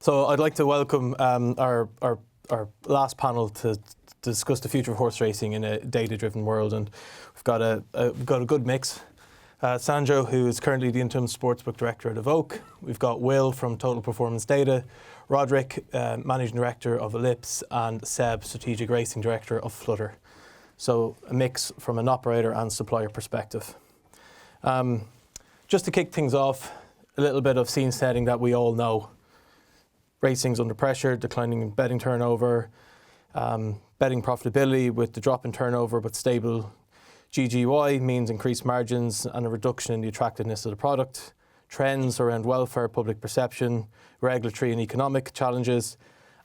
So I'd like to welcome our last panel to discuss the future of horse racing in a data-driven world, and we've got a good mix. Sandro, who is currently the Interim Sportsbook Director at Evoke. We've got Will from Total Performance Data, Roderick, Managing Director of Ellipse, and Seb, Strategic Racing Director of Flutter. So a mix from an operator and supplier perspective. Just to kick things off, a little bit of scene setting that we all know. Racing's under pressure, declining betting turnover, betting profitability with the drop in turnover but stable GGY means increased margins and a reduction in the attractiveness of the product. Trends around welfare, public perception, regulatory and economic challenges,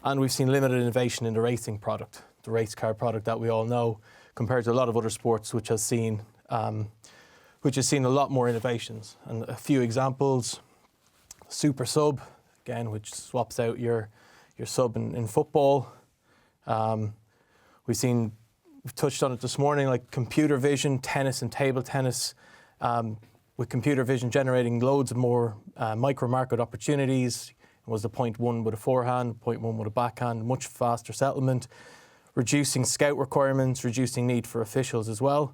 and we've seen limited innovation in the racing product, the race car product that we all know, compared to a lot of other sports which has seen a lot more innovations. And a few examples: Super Sub, again, which swaps out your sub in football. We've touched on it this morning, like computer vision, tennis and table tennis, with computer vision generating loads of more micro market opportunities. It was the 0.1 with a forehand, 0.1 with a backhand, much faster settlement, reducing scout requirements, reducing need for officials as well.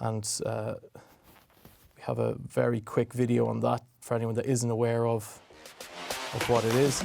And we have a very quick video on that for anyone that isn't aware of what it is.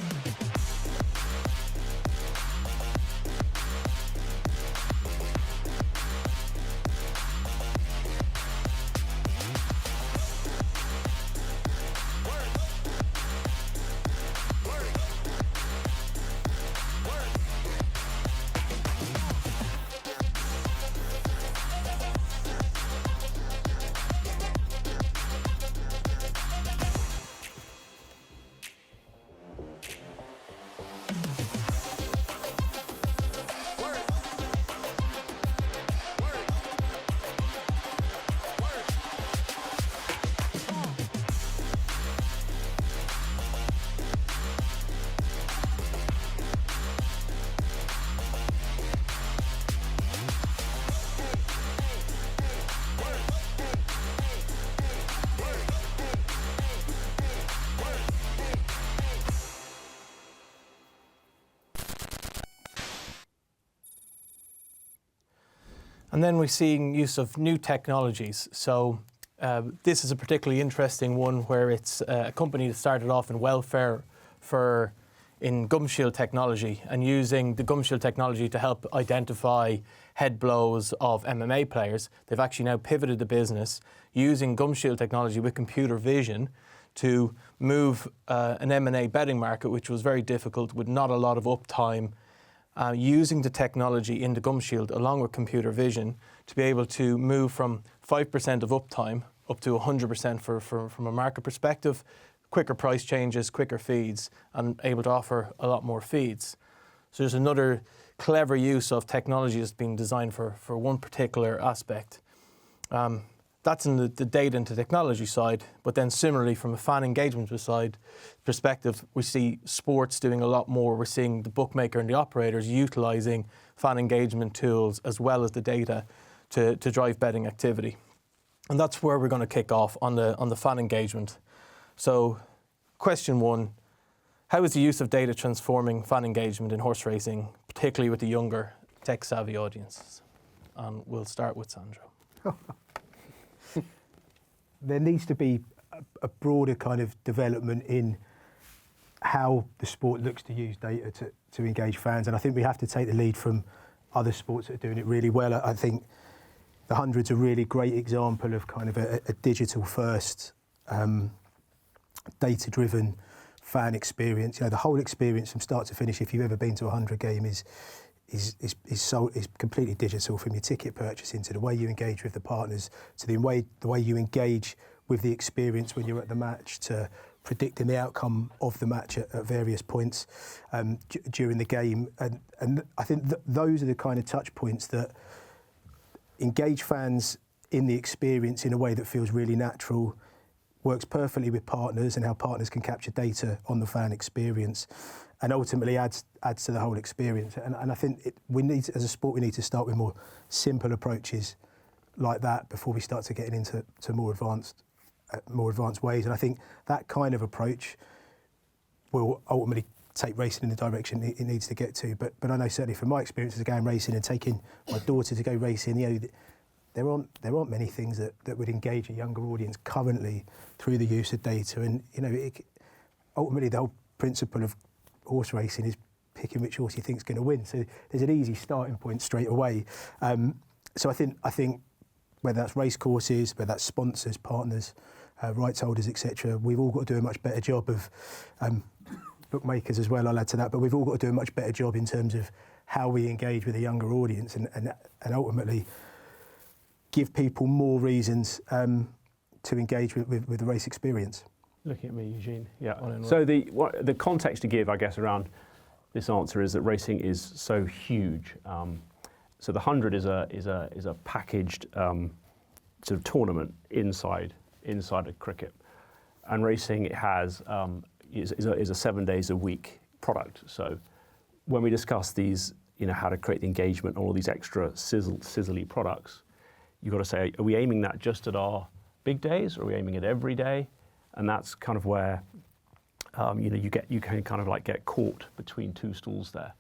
And then we're seeing use of new technologies. So this is a particularly interesting one where it's a company that started off in welfare in gum shield technology and using the gum shield technology to help identify head blows of MMA players. They've actually now pivoted the business using gum shield technology with computer vision to move an M&A betting market, which was very difficult with not a lot of uptime, using the technology in the gum shield along with computer vision to be able to move from 5% of uptime up to 100% from a market perspective, quicker price changes, quicker feeds, and able to offer a lot more feeds. So there's another clever use of technology that's being designed for one particular aspect. That's in the data and the technology side, but then similarly from a fan engagement perspective, we see sports doing a lot more. We're seeing the bookmaker and the operators utilising fan engagement tools as well as the data to drive betting activity. And that's where we're going to kick off on the fan engagement. So question one, how is the use of data transforming fan engagement in horse racing, particularly with the younger tech-savvy audiences? And we'll start with Sandro. There needs to be a broader kind of development in how the sport looks to use data to engage fans, and I think we have to take the lead from other sports that are doing it really well. I think the 100's a really great example of kind of a digital-first, data-driven fan experience. You know, the whole experience from start to finish, if you've ever been to a 100 game, is completely digital, from your ticket purchasing to the way you engage with the partners to the way you engage with the experience when you're at the match, to predicting the outcome of the match at various points during the game. And I think those are the kind of touch points that engage fans in the experience in a way that feels really natural, works perfectly with partners and how partners can capture data on the fan experience, and ultimately adds to the whole experience. And I think as a sport, we need to start with more simple approaches like that before we start to get into more advanced ways. And I think that kind of approach will ultimately take racing in the direction it needs to get to. But I know certainly from my experience as going racing and taking my daughter to go racing, there aren't many things that would engage a younger audience currently through the use of data. And ultimately the whole principle of horse racing is picking which horse you think is going to win. So there's an easy starting point straight away. So I think whether that's race courses, whether that's sponsors, partners, rights holders, etc., we've all got to do a much better job of bookmakers as well. I'll add to that, but we've all got to do a much better job in terms of how we engage with a younger audience and ultimately give people more reasons to engage with the race experience. Looking at me, Eugene. Yeah. So the context to give, I guess, around this answer is that racing is so huge. So the 100 is a packaged sort of tournament inside of cricket, and racing is a 7 days a week product. So when we discuss these, how to create the engagement, all these extra sizzly products, you've got to say, are we aiming that just at our big days, or are we aiming at every day? And that's kind of where you can kind of like get caught between two stools there.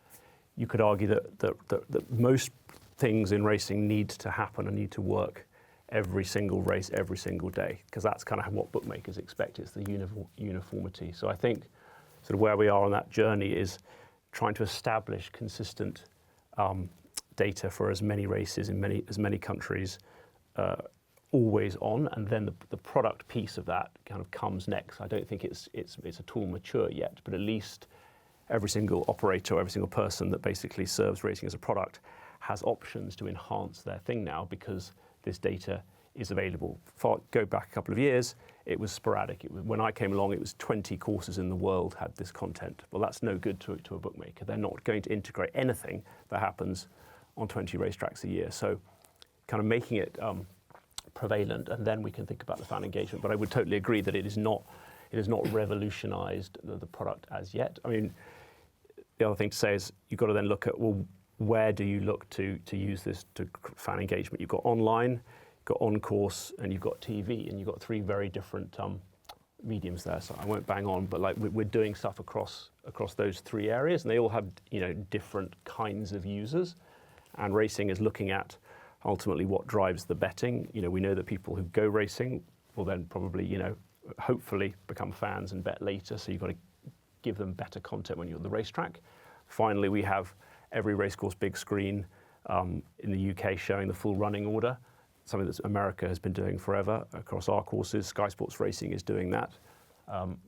You could argue that most things in racing need to happen and need to work every single race, every single day, because that's kind of what bookmakers expect. It's the uniformity. So I think sort of where we are on that journey is trying to establish consistent data for as many races in as many countries, always on, and then the product piece of that kind of comes next. I don't think it's at all mature yet, but at least every single operator, every single person that basically serves racing as a product has options to enhance their thing now, because this data is available. Go back a couple of years, it was sporadic. When I came along, it was 20 courses in the world had this content. Well, that's no good to a bookmaker. They're not going to integrate anything that happens on 20 racetracks a year. So kind of making it prevalent, and then we can think about the fan engagement. But I would totally agree that it has not revolutionised the product as yet. I mean, the other thing to say is you've got to then look at, well, where do you look to use this to fan engagement? You've got online, you've got on course, and you've got TV, and you've got three very different mediums there. So I won't bang on, but like we're doing stuff across those three areas, and they all have different kinds of users. And racing is looking at ultimately what drives the betting. We know that people who go racing will then probably hopefully become fans and bet later. So you've got to give them better content when you're at the racetrack. Finally, we have every racecourse big screen in the UK showing the full running order, something that America has been doing forever across our courses. Sky Sports Racing is doing that.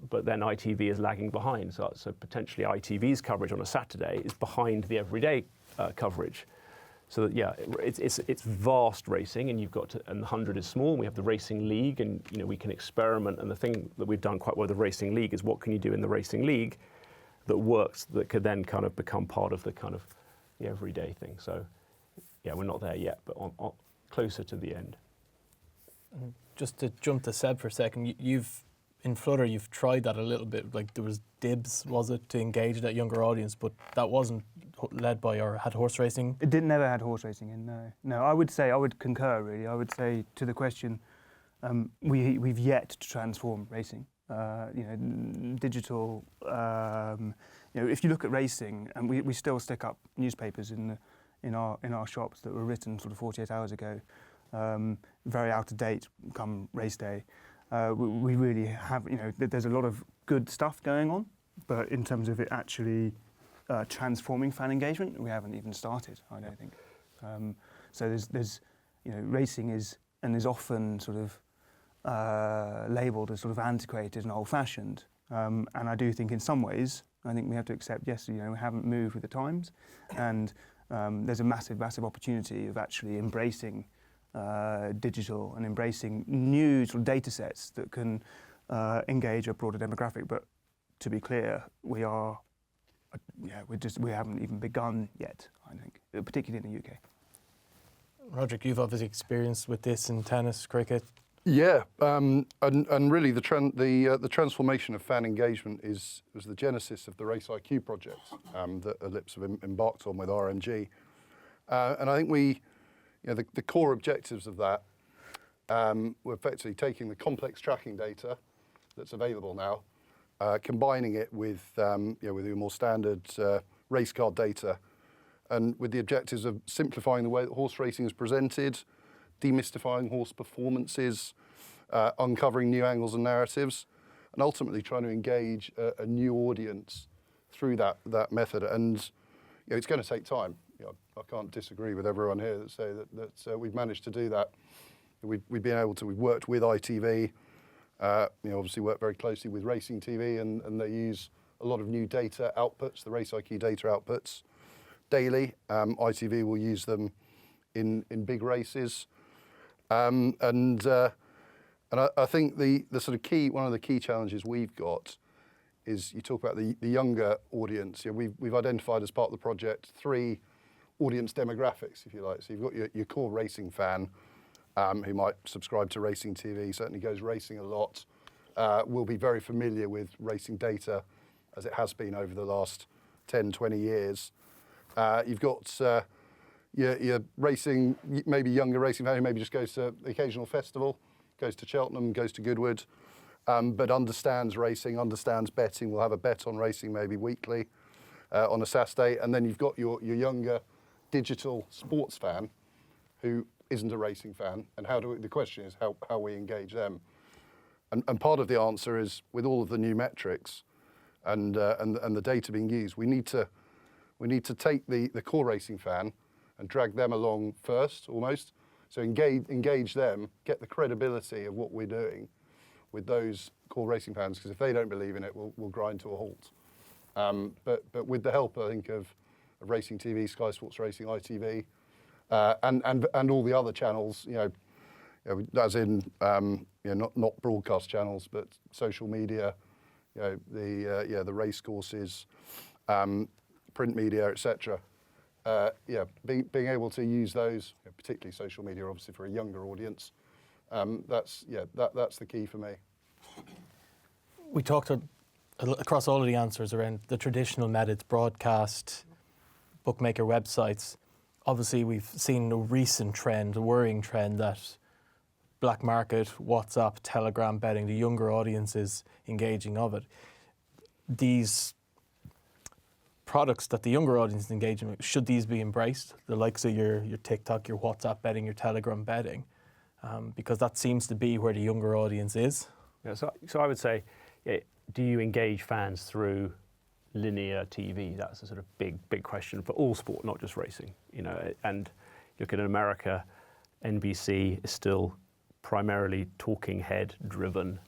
But then ITV is lagging behind. So potentially ITV's coverage on a Saturday is behind the everyday coverage. So that, yeah, it's vast racing, and and the 100 is small. We have the racing league, and we can experiment. And the thing that we've done quite well with the racing league is what can you do in the racing league that works, that could then kind of become part of the kind of the everyday thing. So yeah, we're not there yet, but on closer to the end. Just to jump to Seb for a second, in Flutter, you've tried that a little bit. Like there was Dibs, was it, to engage that younger audience, but that wasn't led by or had horse racing? It never had horse racing in, no. No, I would concur, really. I would say to the question, we've yet to transform racing. Digital, if you look at racing, and we still stick up newspapers in our shops that were written sort of 48 hours ago, very out of date come race day. We really have, there's a lot of good stuff going on, but in terms of it actually transforming fan engagement, we haven't even started, I don't think. So there's racing is often sort of labelled as sort of antiquated and old-fashioned, and I do think in some ways, I think we have to accept, yes, we haven't moved with the times, and there's a massive opportunity of actually embracing digital and embracing new sort of data sets that can engage a broader demographic. But to be clear, we haven't even begun yet, I think, particularly in the UK. Roderick, you've obviously experienced with this in tennis, cricket. Yeah, and really the transformation of fan engagement was the genesis of the Race IQ project that Ellipse have embarked on with RMG, and I think the core objectives of that were effectively taking the complex tracking data that's available now combining it with with your more standard race car data, and with the objectives of simplifying the way that horse racing is presented, demystifying horse performances, uncovering new angles and narratives, and ultimately trying to engage a new audience through that method. And it's going to take time. I can't disagree with everyone here that say that we've managed to do that. We've been able to. We've worked with ITV. Obviously work very closely with Racing TV, and they use a lot of new data outputs, the Race IQ data outputs, daily. ITV will use them in big races, and I think the sort of one of the key challenges we've got is you talk about the younger audience. We've identified as part of the project 3 audience demographics, if you like. So you've got your core racing fan, who might subscribe to Racing TV, certainly goes racing a lot, will be very familiar with racing data as it has been over the last 10, 20 years. You've got your racing, maybe younger racing fan who maybe just goes to the occasional festival, goes to Cheltenham, goes to Goodwood, but understands racing, understands betting, will have a bet on racing maybe weekly on a Saturday. And then you've got your younger digital sports fan who isn't a racing fan, and the question is how we engage them. And part of the answer is with all of the new metrics and the data being used, we need to take the core racing fan and drag them along first, almost. So engage them, get the credibility of what we're doing with those core racing fans, because if they don't believe in it, we'll grind to a halt. But with the help, I think, of Racing TV, Sky Sports Racing, ITV, and all the other channels, as in not broadcast channels, but social media, the race courses, print media, etc. Being able to use those, particularly social media, obviously for a younger audience, that's the key for me. We talked across all of the answers around the traditional methods, broadcast, bookmaker websites. Obviously, we've seen a recent trend, a worrying trend, that black market, WhatsApp, Telegram betting, the younger audience is engaging of it. These products that the younger audience is engaging with, should these be embraced? The likes of your TikTok, your WhatsApp betting, your Telegram betting, because that seems to be where the younger audience is. Yeah, so I would say, do you engage fans through linear TV? That's a sort of big question for all sport, not just racing. And look at America, NBC is still primarily talking head driven.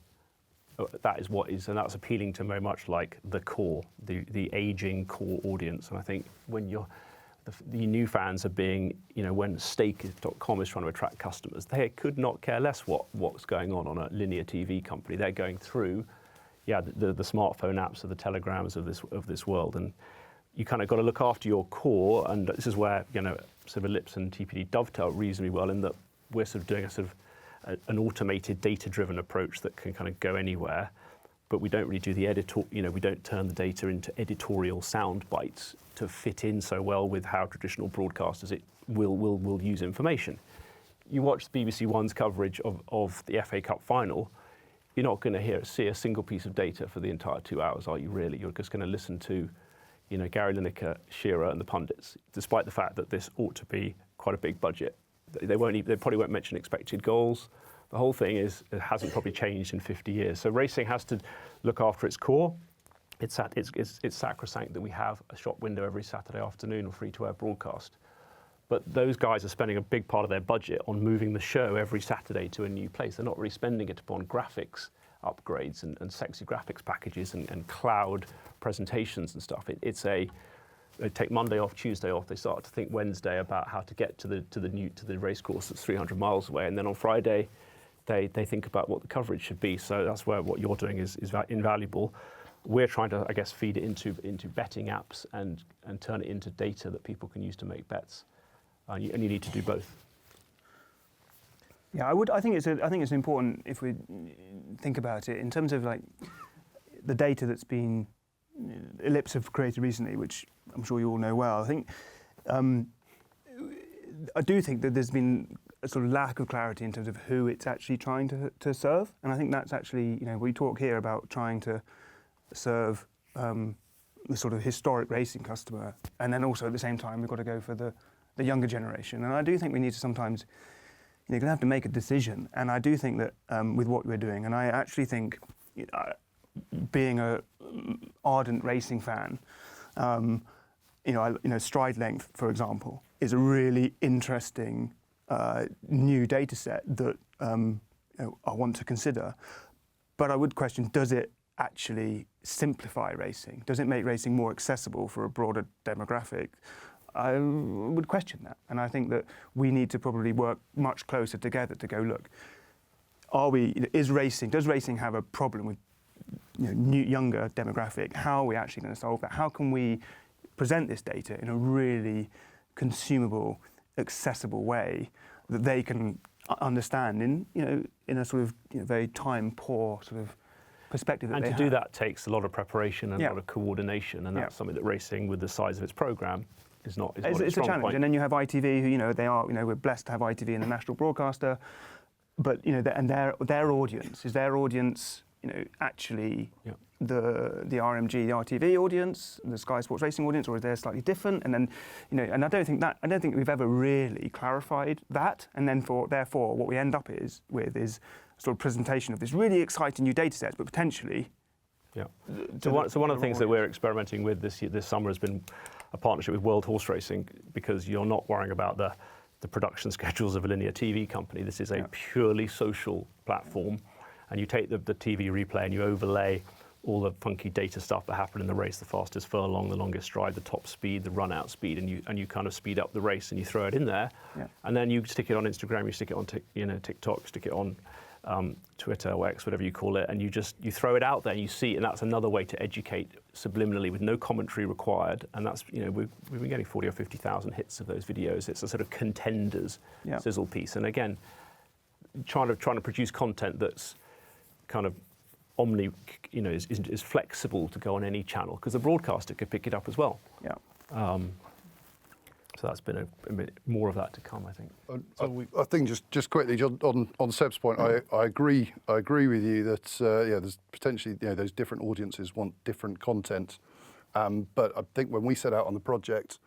That is what is, and that's appealing to very much like the core, the aging core audience. And I think when the new fans are being, when stake.com is trying to attract customers, they could not care less what's going on a linear TV company. They're going through, the smartphone apps or the telegrams of this world, and you kind of got to look after your core. And this is where sort of Ellipse and TPD dovetail reasonably well, in that we're sort of doing a sort of an automated data-driven approach that can kind of go anywhere, but we don't really do the editor. We don't turn the data into editorial sound bites to fit in so well with how traditional broadcasters will use information. You watch BBC One's coverage of the FA Cup final. You're not going to see a single piece of data for the entire 2 hours, are you really? You're just going to listen to, Gary Lineker, Shearer, and the pundits, despite the fact that this ought to be quite a big budget. They probably won't mention expected goals. The whole thing it hasn't probably changed in 50 years. So racing has to look after its core. It's sacrosanct that we have a shop window every Saturday afternoon or free-to-air broadcast. But those guys are spending a big part of their budget on moving the show every Saturday to a new place. They're not really spending it upon graphics upgrades and sexy graphics packages and cloud presentations and stuff. They take Monday off, Tuesday off. They start to think Wednesday about how to get to the race course that's 300 miles away, and then on Friday, they think about what the coverage should be. So that's where what you're doing is invaluable. We're trying to, I guess, feed it into betting apps and turn it into data that people can use to make bets. And you need to do both. Yeah, I think it's important if we think about it in terms of like the data that's been Ellipse have created recently, which I'm sure you all know well. I think I do think that there's been a sort of lack of clarity in terms of who it's actually trying to serve, and I think that's actually we talk here about trying to serve the sort of historic racing customer, and then also at the same time we've got to go for the younger generation. And I do think we need to sometimes, you're going to have to make a decision. And I do think that with what we're doing, and I actually think, being a ardent racing fan, stride length, for example, is a really interesting new data set that I want to consider. But I would question, does it actually simplify racing? Does it make racing more accessible for a broader demographic? I would question that. And I think that we need to probably work much closer together to go, look, does racing have a problem with younger demographic? How are we actually going to solve that? How can we present this data in a really consumable, accessible way that they can understand in a sort of very time-poor sort of perspective. And to do that takes a lot of preparation and a lot of coordination, and that's something that racing, with the size of its programme, is not. It's a challenge. Point. And then you have ITV, who we're blessed to have ITV in the national broadcaster, but and their audience is actually the RMG, the RTV audience, the Sky Sports Racing audience, or is they slightly different? And then, and I don't think we've ever really clarified that. And then therefore, what we end up with is sort of presentation of this really exciting new data set, but potentially. Yeah. So one of the things that we're experimenting with this summer has been a partnership with World Horseracing, because you're not worrying about the production schedules of a linear TV company. This is a purely social platform, and you take the TV replay and you overlay all the funky data stuff that happened in the race, the fastest furlong, the longest stride, the top speed, the run-out speed, and you kind of speed up the race and you throw it in there, and then you stick it on Instagram, you stick it on TikTok, stick it on Twitter or X, whatever you call it, and you throw it out there and you see, and that's another way to educate subliminally with no commentary required. And that's we've been getting 40 or 50,000 hits of those videos. It's a sort of contenders sizzle piece, and again, trying to produce content that's kind of is flexible to go on any channel, because the broadcaster could pick it up as well. So that's been a bit more of that to come, I think. I think just quickly on Seb's point, I agree with you that there's potentially those different audiences want different content, but I think when we set out on the project,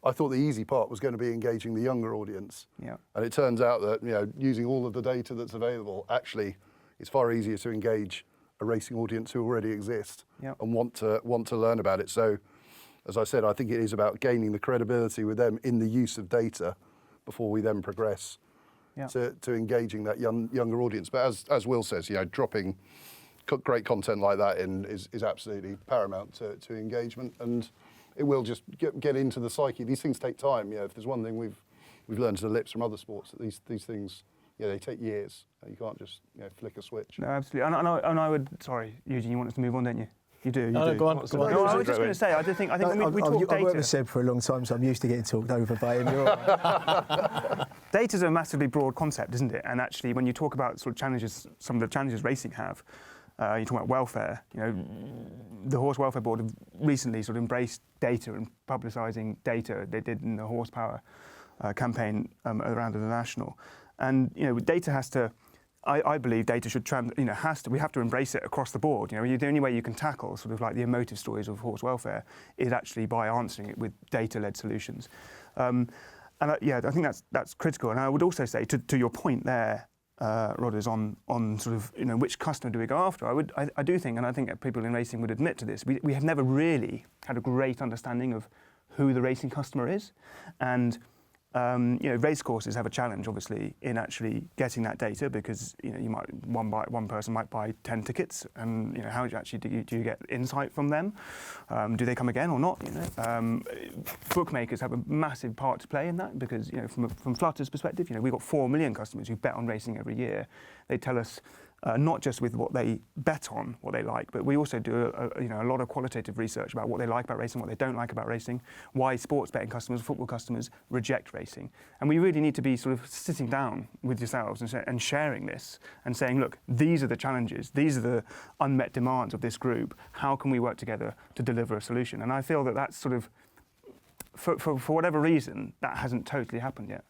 I thought the easy part was going to be engaging the younger audience, and it turns out that using all of the data that's available, actually, it's far easier to engage a racing audience who already exist and want to learn about it. So, as I said, I think it is about gaining the credibility with them in the use of data before we then progress to engaging that younger audience. But as Will says, dropping great content like that in is absolutely paramount to engagement, and it will just get into the psyche. These things take time. If there's one thing we've learned at Ellipse from other sports, that these things they take years. You can't just flick a switch. No, absolutely. And I would. Sorry, Eugene, you want us to move on, don't you? You do. No, go on. No, I was just going to say, I think we talk data. I've worked with Seb for a long time, so I'm used to getting talked over by him. You're all right. Data's a massively broad concept, isn't it? And actually, when you talk about sort of challenges, some of the challenges racing have, you talk about welfare. The Horse Welfare Board have recently sort of embraced data and publicising data. They did in the horsepower campaign around the national, and data has to. I believe data should we have to embrace it across the board. The only way you can tackle sort of like the emotive stories of horse welfare is actually by answering it with data-led solutions. And I think that's critical. And I would also say to your point there, Rodders, on sort of which customer do we go after? I do think, and I think people in racing would admit to this, we have never really had a great understanding of who the racing customer is, and race courses have a challenge, obviously, in actually getting that data, because one person might buy 10 tickets, and how actually do you get insight from them? Do they come again or not? Bookmakers have a massive part to play in that, because from Flutter's perspective, we've got 4 million customers who bet on racing every year. They tell us. Not just with what they bet on, what they like, but we also do a lot of qualitative research about what they like about racing, what they don't like about racing, why sports betting customers, football customers reject racing. And we really need to be sort of sitting down with yourselves and sharing this and saying, look, these are the challenges, these are the unmet demands of this group. How can we work together to deliver a solution? And I feel that that's sort of, for whatever reason, that hasn't totally happened yet.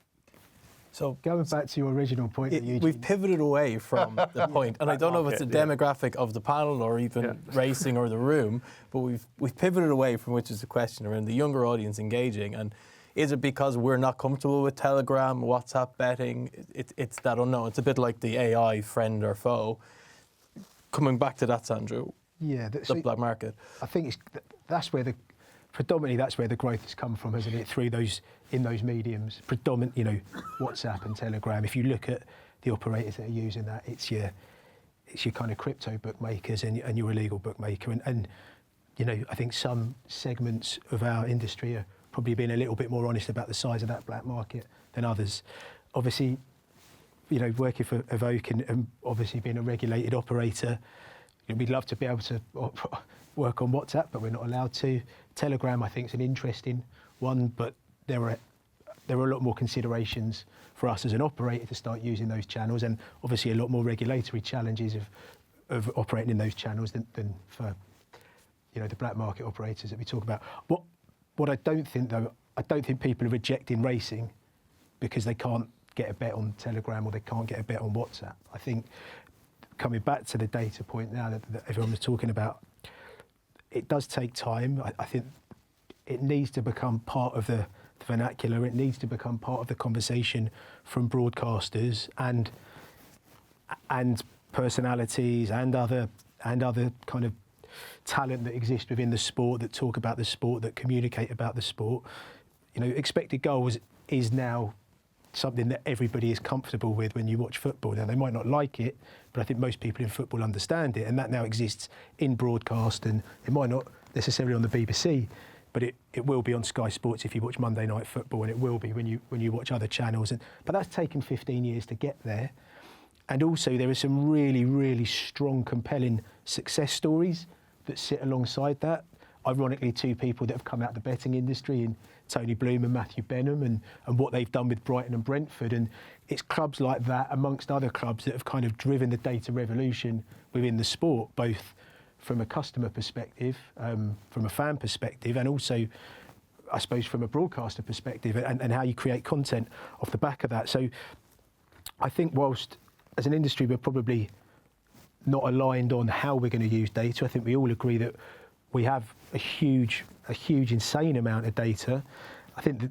So going back to your original point, we've pivoted away from the point, and I don't know if it's a demographic of the panel or even racing or the room, but we've pivoted away from which is the question around the younger audience engaging. And is it because we're not comfortable with Telegram, WhatsApp betting? It's that unknown. It's a bit like the AI friend or foe. Coming back to that, Sandro. Yeah, the black market. I think predominantly that's where the growth has come from, hasn't it? Through those mediums, predominantly, WhatsApp and Telegram. If you look at the operators that are using that, it's your kind of crypto bookmakers and your illegal bookmaker. And I think some segments of our industry are probably being a little bit more honest about the size of that black market than others. Obviously, working for Evoke and obviously being a regulated operator, we'd love to be able to work on WhatsApp, but we're not allowed to. Telegram, I think, is an interesting one, but there are a lot more considerations for us as an operator to start using those channels, and obviously a lot more regulatory challenges of operating in those channels than for the black market operators that we talk about. What I don't think, though, I don't think people are rejecting racing because they can't get a bet on Telegram or they can't get a bet on WhatsApp. I think, coming back to the data point now that everyone was talking about, it does take time. I think it needs to become part of the vernacular. It needs to become part of the conversation from broadcasters and personalities and other kind of talent that exist within the sport, that talk about the sport, that communicate about the sport. Expected goals is now something that everybody is comfortable with when you watch football. Now, they might not like it, but I think most people in football understand it, and that now exists in broadcast, and it might not necessarily on the BBC, but it will be on Sky Sports if you watch Monday Night Football, and it will be when you watch other channels. But that's taken 15 years to get there. And also there are some really, really strong, compelling success stories that sit alongside that. Ironically, two people that have come out of the betting industry, in Tony Bloom and Matthew Benham, and what they've done with Brighton and Brentford. And it's clubs like that, amongst other clubs, that have kind of driven the data revolution within the sport, both from a customer perspective, from a fan perspective, and also, I suppose, from a broadcaster perspective, and how you create content off the back of that. So I think whilst, as an industry, we're probably not aligned on how we're going to use data, I think we all agree that we have a huge, insane amount of data. I think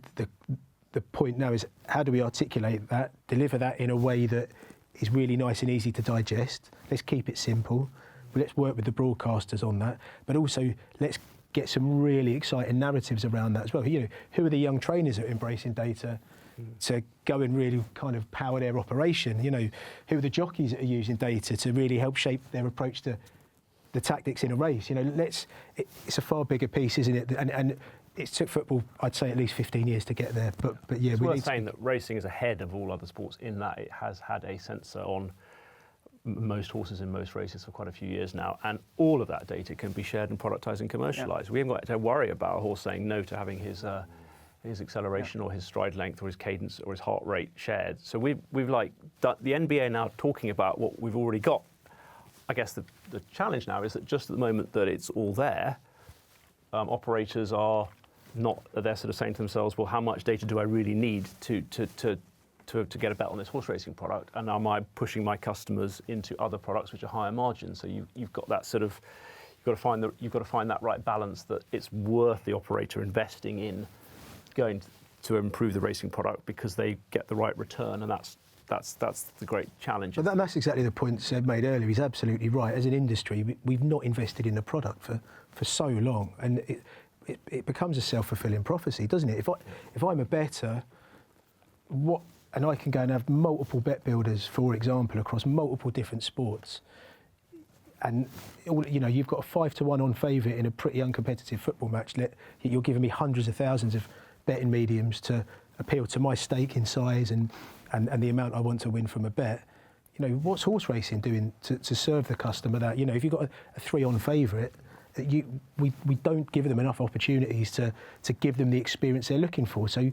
the point now is, how do we articulate that, deliver that in a way that is really nice and easy to digest? Let's keep it simple. Let's work with the broadcasters on that, but also let's get some really exciting narratives around that as well. Who are the young trainers that are embracing data to go and really kind of power their operation? Who are the jockeys that are using data to really help shape their approach to the tactics in a race? It's a far bigger piece, isn't it? And it took football, I'd say, at least 15 years to get there. But yeah, it's worth saying that racing is ahead of all other sports in that it has had a sensor on most horses in most races for quite a few years now, and all of that data can be shared and productised and commercialised. We haven't got to worry about a horse saying no to having his acceleration or his stride length or his cadence or his heart rate shared. So we've done, the NBA now talking about what we've already got. I guess the challenge now is that just at the moment that it's all there, operators are they're sort of saying to themselves, well, how much data do I really need to get a bet on this horse racing product, and am I pushing my customers into other products which are higher margin? So you've got that sort of, you've got to find that right balance, that it's worth the operator investing in going to improve the racing product because they get the right return, and that's the great challenge. But that's exactly the point Seb made earlier. He's absolutely right. As an industry, we've not invested in the product for so long, and it becomes a self-fulfilling prophecy, doesn't it? If I'm a bettor, and I can go and have multiple bet builders, for example, across multiple different sports, and you've got a 5-1 on favourite in a pretty uncompetitive football match. You're giving me hundreds of thousands of betting mediums to appeal to my stake in size and the amount I want to win from a bet. What's horse racing doing to serve the customer that, if you've got a 3 on favourite, we don't give them enough opportunities to give them the experience they're looking for. So,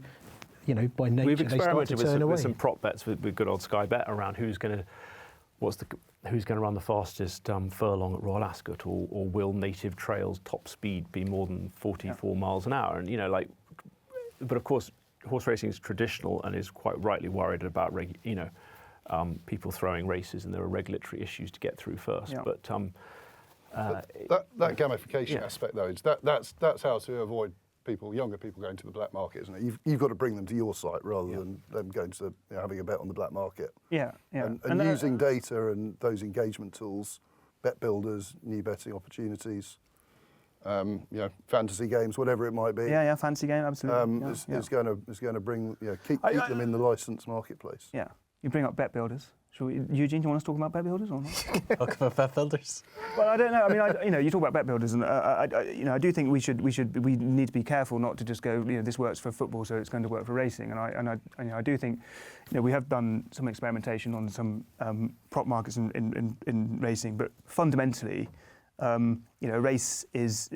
by nature, we've they start to turn away. With some prop bets with good old Sky Bet around who's going to run the fastest furlong at Royal Ascot, or will Native Trails top speed be more than 44 miles an hour? And but of course, horse racing is traditional and is quite rightly worried about people throwing races, and there are regulatory issues to get through first. Yeah. But that gamification aspect, though, that's how to avoid younger people going to the black market, isn't it? You've got to bring them to your site rather than them going to having a bet on the black market. Yeah, yeah. And using data and those engagement tools, bet builders, new betting opportunities, fantasy games, whatever it might be. Yeah, fantasy game, absolutely. Is going to bring keep them in the licensed marketplace. Yeah, you bring up bet builders. Eugene, do you want us to talk about bet builders or not? Talk about bet builders. Well, I don't know. I mean, you talk about bet builders, and I do think we need to be careful not to just go, this works for football, so it's going to work for racing. And I do think, we have done some experimentation on some prop markets in racing, but fundamentally, race is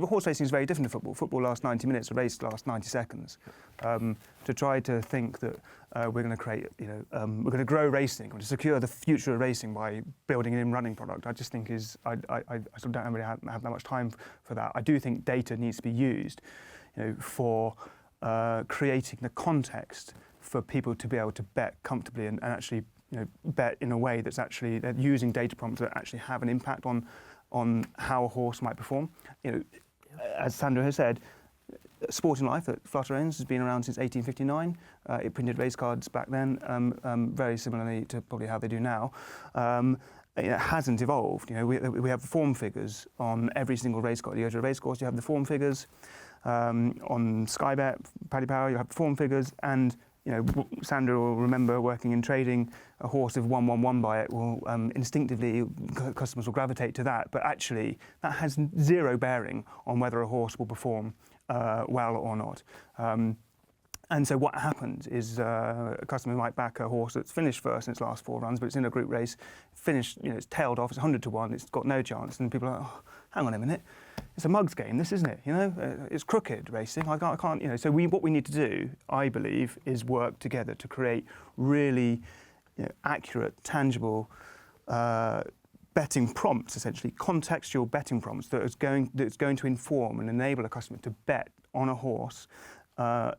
horse racing is very different to football. Football lasts 90 minutes, a race lasts 90 seconds. To try to think that we're going to create, we're going to grow racing or to secure the future of racing by building an in-running product, I just think I sort of don't really have that much time for that. I do think data needs to be used, for creating the context for people to be able to bet comfortably and actually, bet in a way that's actually using data prompts that actually have an impact on how a horse might perform. As Sandro has said, Sporting Life that Flutter owns has been around since 1859. It printed race cards back then, very similarly to probably how they do now. It hasn't evolved. We have form figures on every single race card. You go to a race course, you have the form figures. On Sky Bet, Paddy Power, you have the form figures, and Sandro will remember working in trading. A horse, if 1-1-1 by it, will instinctively customers will gravitate to that. But actually, that has zero bearing on whether a horse will perform well or not. And so what happens is a customer might back a horse that's finished first in its last 4 runs, but it's in a group race, finished, it's tailed off, it's 100-1, it's got no chance, and people are like, oh, hang on a minute, it's a mugs game, this isn't it? It's crooked racing. I can't. So what we need to do, I believe, is work together to create really, accurate, tangible betting prompts, essentially contextual betting prompts that's going to inform and enable a customer to bet on a horse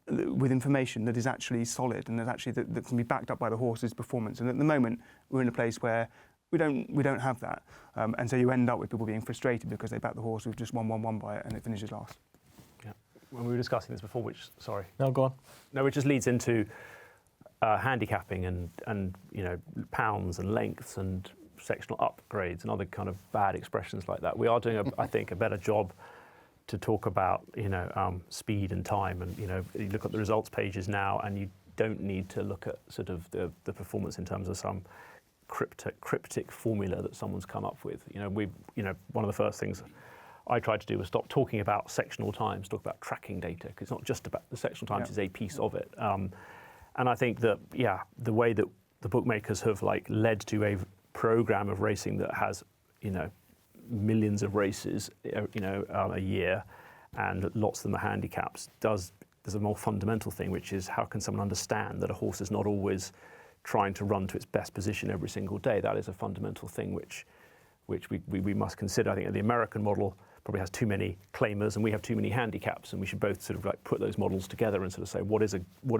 with information that is actually solid and that can be backed up by the horse's performance. And at the moment, we're in a place where we don't have that, and so you end up with people being frustrated because they back the horse with just 1-1-1 by it and it finishes last. Yeah. When we were discussing this before, which go on. No, it just leads into handicapping and pounds and lengths and sectional upgrades and other kind of bad expressions like that. We are doing, I think, a better job to talk about speed and time, and you look at the results pages now, and you don't need to look at sort of the performance in terms of some cryptic formula that someone's come up with. One of the first things I tried to do was stop talking about sectional times, talk about tracking data, because it's not just about the sectional times is a piece of it. And I think that the way that the bookmakers have led to a program of racing that has millions of races a year, and lots of them are handicaps. There's a more fundamental thing, which is how can someone understand that a horse is not always trying to run to its best position every single day? That is a fundamental thing which we must consider. I think the American model probably has too many claimers and we have too many handicaps, and we should both sort of put those models together and sort of say what is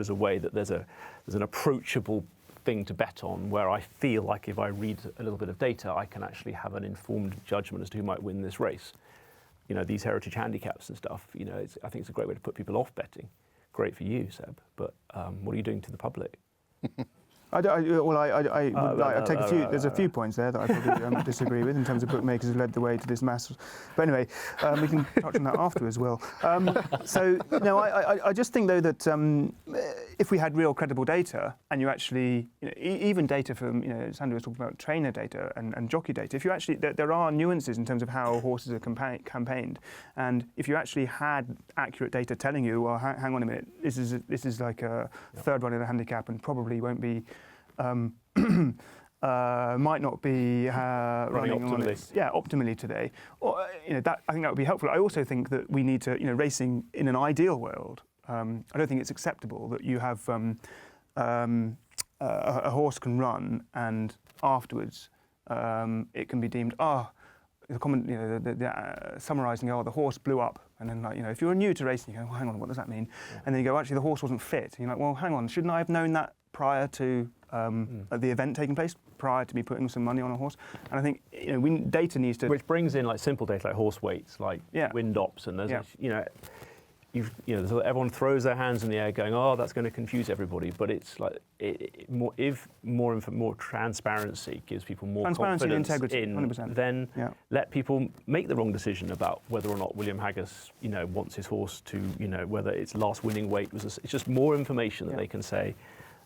a way that there's an approachable thing to bet on, where I feel like if I read a little bit of data, I can actually have an informed judgment as to who might win this race. These heritage handicaps and stuff, I think it's a great way to put people off betting. Great for you, Seb, but what are you doing to the public? I take a few. There's a few points there that I probably disagree with in terms of bookmakers who led the way to this mass. But anyway, we can touch on that after as well. I just think though that if we had real credible data, and you actually, even data from, Sandro was talking about trainer data and jockey data. If you actually, there are nuances in terms of how horses are campaigned, and if you actually had accurate data telling you, well, hang on a minute, this is like a third run in a handicap and probably won't be. Might not be running optimally. Optimally today. Or, that I think that would be helpful. I also think that we need to, racing in an ideal world. I don't think it's acceptable that you have a horse can run and afterwards it can be deemed the common, summarising, the horse blew up, and then if you're new to racing, you go, well, hang on, what does that mean? Yeah. And then you go, actually, the horse wasn't fit. And you're like, well, hang on, shouldn't I have known that prior to the event taking place, prior to me putting some money on a horse? And I think data needs to, which brings in like simple data like horse weights, like wind ops, and there's everyone throws their hands in the air going, oh, that's going to confuse everybody. But it's like more transparency gives people more confidence and integrity, in, 100%. Then let people make the wrong decision about whether or not William Haggis, wants his horse to, whether its last winning weight was. It's just more information that they can say.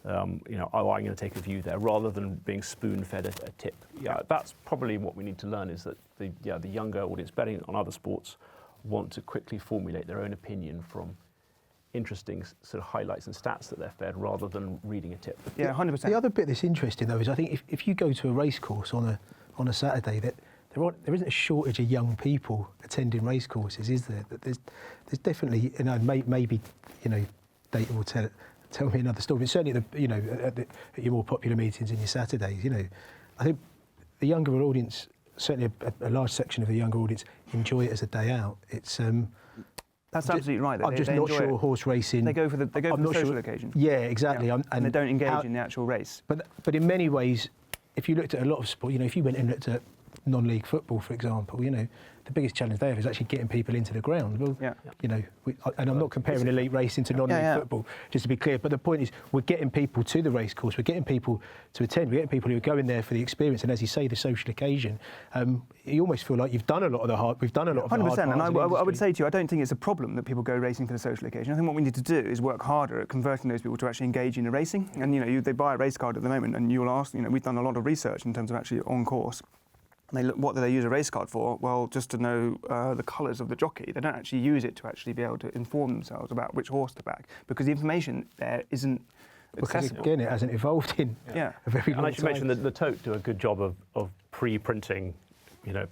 I'm going to take a view there, rather than being spoon-fed a tip. That's probably what we need to learn, is that the younger audience betting on other sports want to quickly formulate their own opinion from interesting sort of highlights and stats that they're fed, rather than reading a tip. Yeah, 100%. The other bit that's interesting though is I think if you go to a race course on a Saturday, that there isn't a shortage of young people attending race courses, is there? That there's definitely, maybe data will tell me another story. But certainly at your more popular meetings and your Saturdays, I think the younger audience, certainly a large section of the younger audience, enjoy it as a day out. It's that's absolutely right. I'm just not sure horse racing. They go for the social occasion. Yeah, exactly. Yeah. And they don't engage in the actual race. But in many ways, if you looked at a lot of sport, if you went and looked at non-league football, for example, the biggest challenge they have is actually getting people into the ground. Well, and I'm not comparing elite racing to non-league football, just to be clear. But the point is, we're getting people to the race course. We're getting people to attend. We're getting people who are going there for the experience. And as you say, the social occasion. You almost feel like you've done a lot of the hard. We've done a lot of the hard. 100%. And I would say to you, I don't think it's a problem that people go racing for the social occasion. I think what we need to do is work harder at converting those people to actually engage in the racing. And they buy a race card at the moment, and you'll ask. We've done a lot of research in terms of actually on course. They look, what do they use a race card for? Well, just to know the colours of the jockey. They don't actually use it to actually be able to inform themselves about which horse to back, because the information there isn't accessible. Because again, it hasn't evolved in a very long time. And I should mention that the Tote do a good job of pre-printing,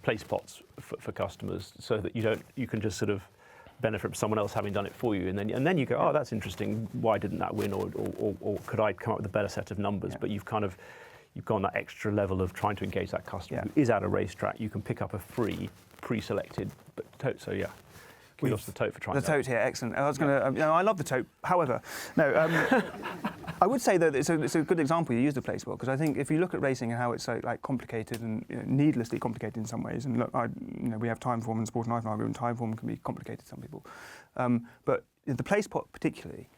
place plots for customers, so that you can just sort of benefit from someone else having done it for you, and then you go, oh, that's interesting. Why didn't that win? Or could I come up with a better set of numbers? But you've gone that extra level of trying to engage that customer who is at a racetrack. You can pick up a free, pre-selected Tote. So kudos to the Tote for trying the Tote here, excellent. I was going to, I love the Tote. However, I would say that it's a good example you used the place well, because I think if you look at racing and how it's so complicated and needlessly complicated in some ways, and look, we have time form and sport and life, and time form can be complicated to some people, but the place pot particularly,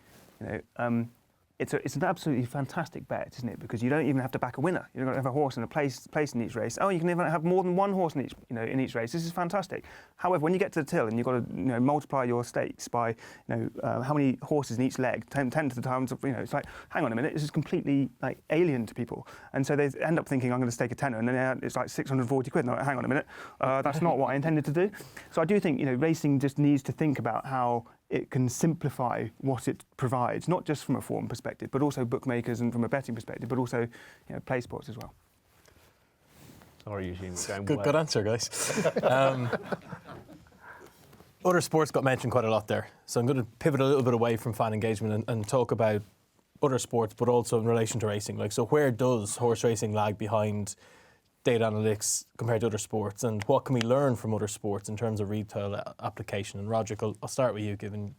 It's an absolutely fantastic bet, isn't it? Because you don't even have to back a winner. You don't have a horse in a place in each race. Oh, you can even have more than one horse in each race. This is fantastic. However, when you get to the till and you've got to multiply your stakes by how many horses in each leg, 10 to the times of it's like, hang on a minute, this is completely alien to people. And so they end up thinking, I'm going to stake a tenner, and then it's like 640 quid. And they're like, hang on a minute, that's not what I intended to do. So I do think racing just needs to think about how it can simplify what it provides, not just from a form perspective, but also bookmakers and from a betting perspective, but also play sports as well. Sorry, Eugene. Good answer, guys. Other sports got mentioned quite a lot there, so I'm going to pivot a little bit away from fan engagement and talk about other sports, but also in relation to racing. So where does horse racing lag behind data analytics compared to other sports, and what can we learn from other sports in terms of retail application? And Roderick, I'll start with you, given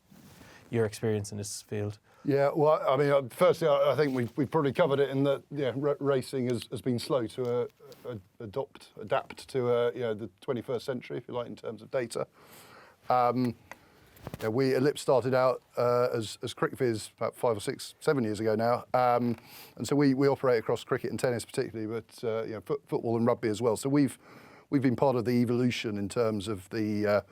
your experience in this field. Yeah, well, I mean, firstly, I think we've probably covered it in that racing has been slow to adapt to the 21st century, if you like, in terms of data. Ellipse started out as CricViz about 5 or 6, 7 years ago now, and so we operate across cricket and tennis particularly, but football and rugby as well. So we've been part of the evolution in terms of the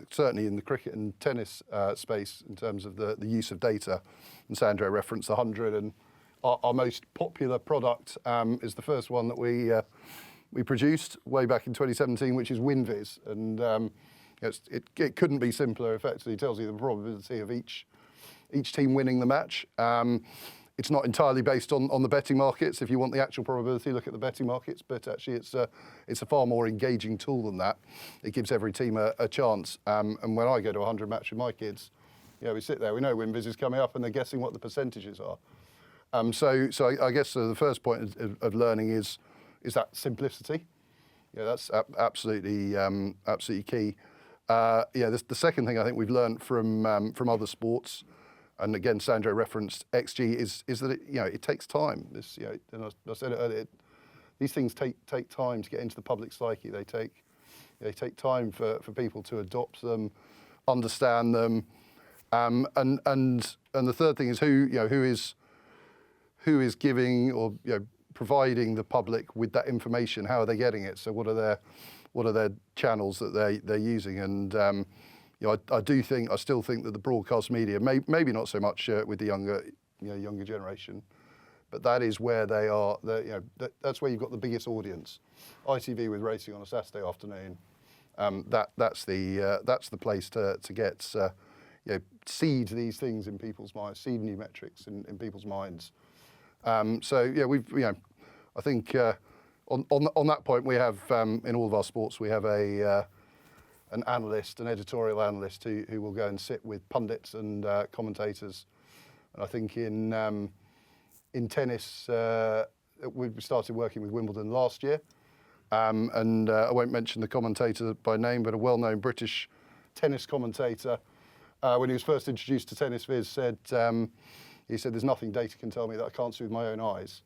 certainly in the cricket and tennis space in terms of the use of data. And Sandro referenced the 100, and our most popular product is the first one that we produced way back in 2017, which is WinViz, and it couldn't be simpler. Effectively, it tells you the probability of each team winning the match. It's not entirely based on the betting markets. If you want the actual probability, look at the betting markets. But actually, it's a far more engaging tool than that. It gives every team a chance. And when I go to a 100 match with my kids, we sit there. We know WinViz is coming up, and they're guessing what the percentages are. So I guess the first point of learning is that simplicity. Yeah, that's absolutely key. The second thing I think we've learned from other sports, and again Sandro referenced XG, is that it takes time. This, and I said it earlier, these things take time to get into the public psyche. They take time for people to adopt them, understand them, and the third thing is who is giving or providing the public with that information. How are they getting it? So what are their channels that they're using? And I still think that the broadcast media, maybe not so much with the younger generation, but that is where they are. That's where you've got the biggest audience. ITV with racing on a Saturday afternoon. That's the place to get seed these things in people's minds, seed new metrics in people's minds. I think on that point we have in all of our sports we have an analyst, an editorial analyst who will go and sit with pundits and commentators. And I think in tennis we started working with Wimbledon last year, and I won't mention the commentator by name, but a well-known British tennis commentator, when he was first introduced to Tennis Viz, said there's nothing data can tell me that I can't see with my own eyes,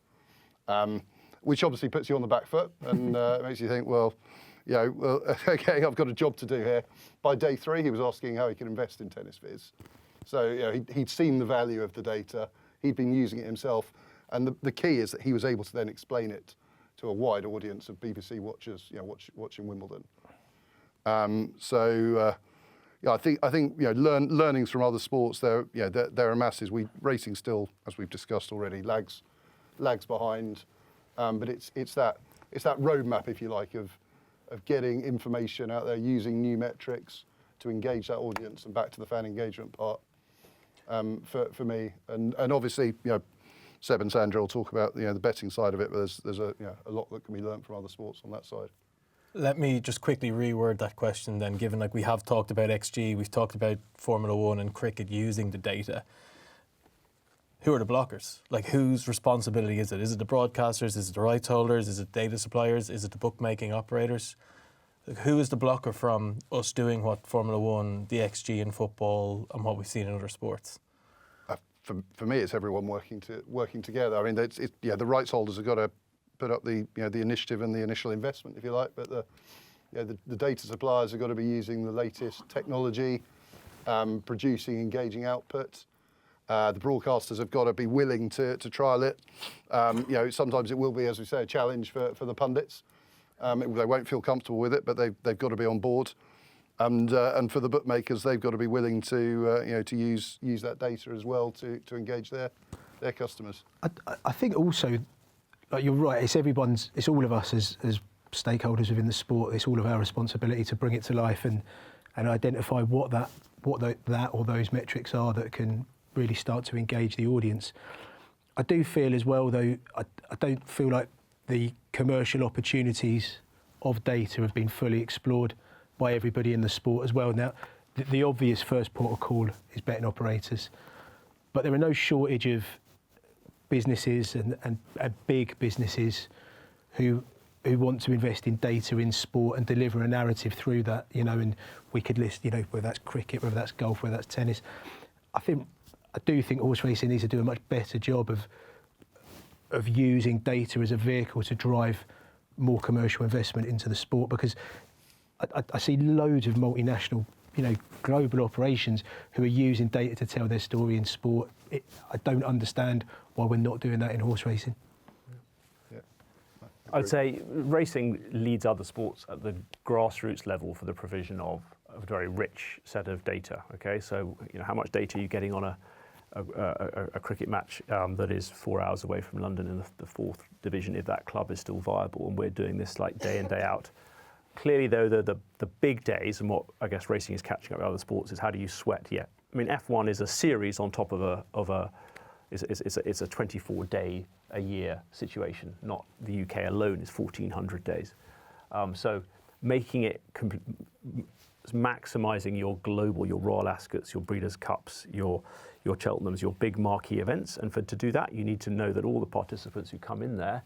which obviously puts you on the back foot and makes you think, okay, I've got a job to do here. By day 3, he was asking how he could invest in Tennis Viz. So he'd seen the value of the data, he'd been using it himself, and the key is that he was able to then explain it to a wide audience of BBC watchers, watching Wimbledon. I think learnings from other sports, there are masses. Racing still, as we've discussed already, lags behind, but it's that roadmap, if you like, of getting information out there, using new metrics to engage that audience, and back to the fan engagement part for me. And obviously, Seb and Sandro will talk about the betting side of it, but there's a lot that can be learned from other sports on that side. Let me just quickly reword that question then, given we have talked about XG, we've talked about Formula 1 and cricket using the data. Who are the blockers? Whose responsibility is it? Is it the broadcasters? Is it the rights holders? Is it data suppliers? Is it the bookmaking operators? Who is the blocker from us doing what Formula 1, the XG in football, and what we've seen in other sports? For me, it's everyone working together. I mean, the rights holders have got to put up the initiative and the initial investment, if you like, but the data suppliers have got to be using the latest technology, producing engaging output. The broadcasters have got to be willing to trial it. Sometimes it will be, as we say, a challenge for the pundits. They won't feel comfortable with it, but they've got to be on board. And for the bookmakers, they've got to be willing to use that data as well to engage their customers. I think also, you're right. It's all of us as stakeholders within the sport. It's all of our responsibility to bring it to life and identify what those metrics are that can really start to engage the audience. I do feel as well, though, I don't feel like the commercial opportunities of data have been fully explored by everybody in the sport as well. Now, the obvious first port of call is betting operators, but there are no shortage of businesses and big businesses who want to invest in data in sport and deliver a narrative through that, and we could list, whether that's cricket, whether that's golf, whether that's tennis. I do think horse racing needs to do a much better job of using data as a vehicle to drive more commercial investment into the sport, because I see loads of multinational, global operations who are using data to tell their story in sport. I don't understand why we're not doing that in horse racing. Yeah. I'd say racing leads other sports at the grassroots level for the provision of a very rich set of data. Okay, so how much data are you getting on a cricket match that is 4 hours away from London in the 4th division, if that club is still viable, and we're doing this day in, day out. Clearly, though, the big days, and what I guess racing is catching up with other sports, is how do you sweat yet? I mean, F1 is a series on top of it's a 24-day a year situation. Not the UK alone is 1,400 days. So making it maximising your global, your Royal Ascots, your Breeders' Cups, your Cheltenhams, your big marquee events, and to do that, you need to know that all the participants who come in there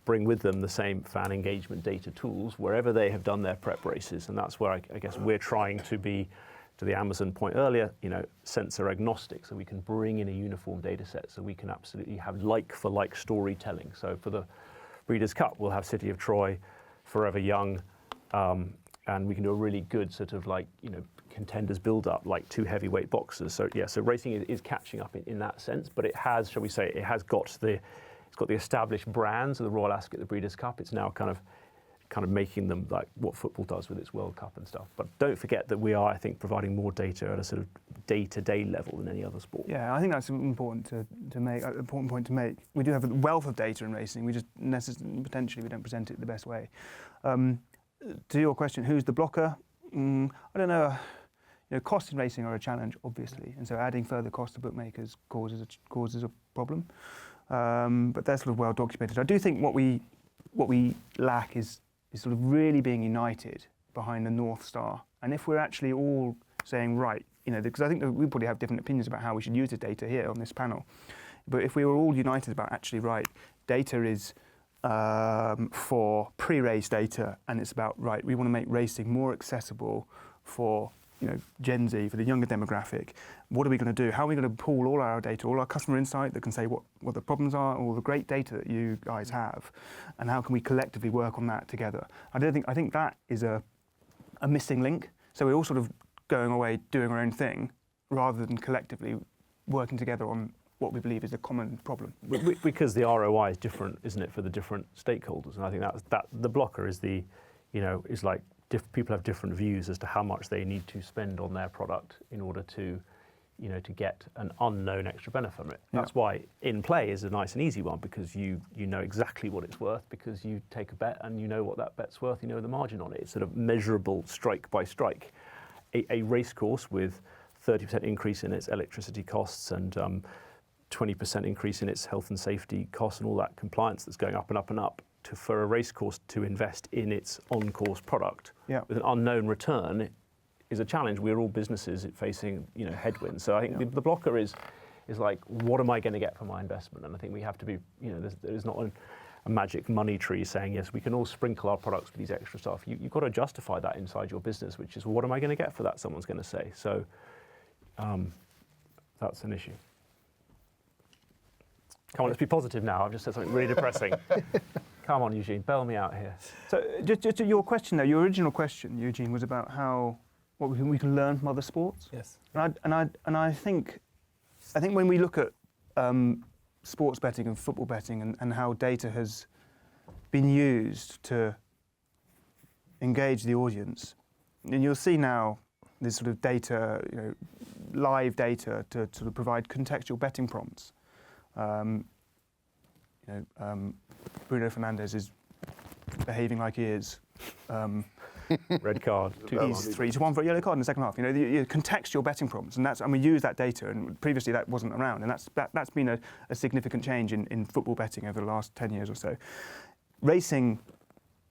bring with them the same fan engagement data tools wherever they have done their prep races. And that's where I guess we're trying to be, to the Amazon point earlier, sensor agnostic, so we can bring in a uniform data set, so we can absolutely have like-for-like storytelling. So for the Breeders' Cup, we'll have City of Troy, Forever Young, and we can do a really good sort of contenders build-up, like 2 heavyweight boxers. So yeah, so racing is catching up in that sense, but it has, shall we say, it's got the established brands of the Royal Ascot, the Breeders' Cup. It's now kind of making them like what football does with its World Cup and stuff. But don't forget that we are, I think, providing more data at a sort of day-to-day level than any other sport. Yeah, I think that's important to make. An important point to make. We do have a wealth of data in racing. We just potentially we don't present it the best way. To your question, who's the blocker? I don't know. Costs in racing are a challenge, obviously, and so adding further cost to bookmakers causes a problem. But they're sort of well documented. I do think what we lack is sort of really being united behind the North Star. And if we're actually all saying, right, because I think that we probably have different opinions about how we should use the data here on this panel. But if we were all united about actually, right, data is for pre-race data, and it's about, right, we want to make racing more accessible for Gen Z, for the younger demographic. What are we going to do? How are we going to pool all our data, all our customer insight that can say what the problems are, all the great data that you guys have, and how can we collectively work on that together? I think that is a missing link. So we're all sort of going away doing our own thing rather than collectively working together on what we believe is a common problem. Because the ROI is different, isn't it, for the different stakeholders? And I think that the blocker is is like people have different views as to how much they need to spend on their product in order to get an unknown extra benefit from it. That's why in play is a nice and easy one, because you know exactly what it's worth, because you take a bet and you know what that bet's worth, you know the margin on it. It's sort of measurable strike by strike. A race course with 30% increase in its electricity costs and 20% increase in its health and safety costs and all that compliance that's going up and up and up, for a race course to invest in its on-course product with an unknown return is a challenge. We're all businesses facing headwinds. So I think the blocker is like, what am I going to get for my investment? And I think we have to be, there's not a magic money tree saying, yes, we can all sprinkle our products with these extra stuff. You've got to justify that inside your business, which is, what am I going to get for that, someone's going to say. So that's an issue. Come on, let's be positive now. I've just said something really depressing. Come on, Eugene, bail me out here. So just to your question, though, your original question, Eugene, was about what we can learn from other sports. Yes. And I think when we look at sports betting and football betting and how data has been used to engage the audience, and you'll see now this sort of data, live data to sort of provide contextual betting prompts. Bruno Fernandes is behaving like he is. Red card. He's 3-1 for a yellow card in the second half. The contextual betting prompts, and we use that data. And previously that wasn't around, and that's been a significant change in football betting over the last 10 years or so. Racing,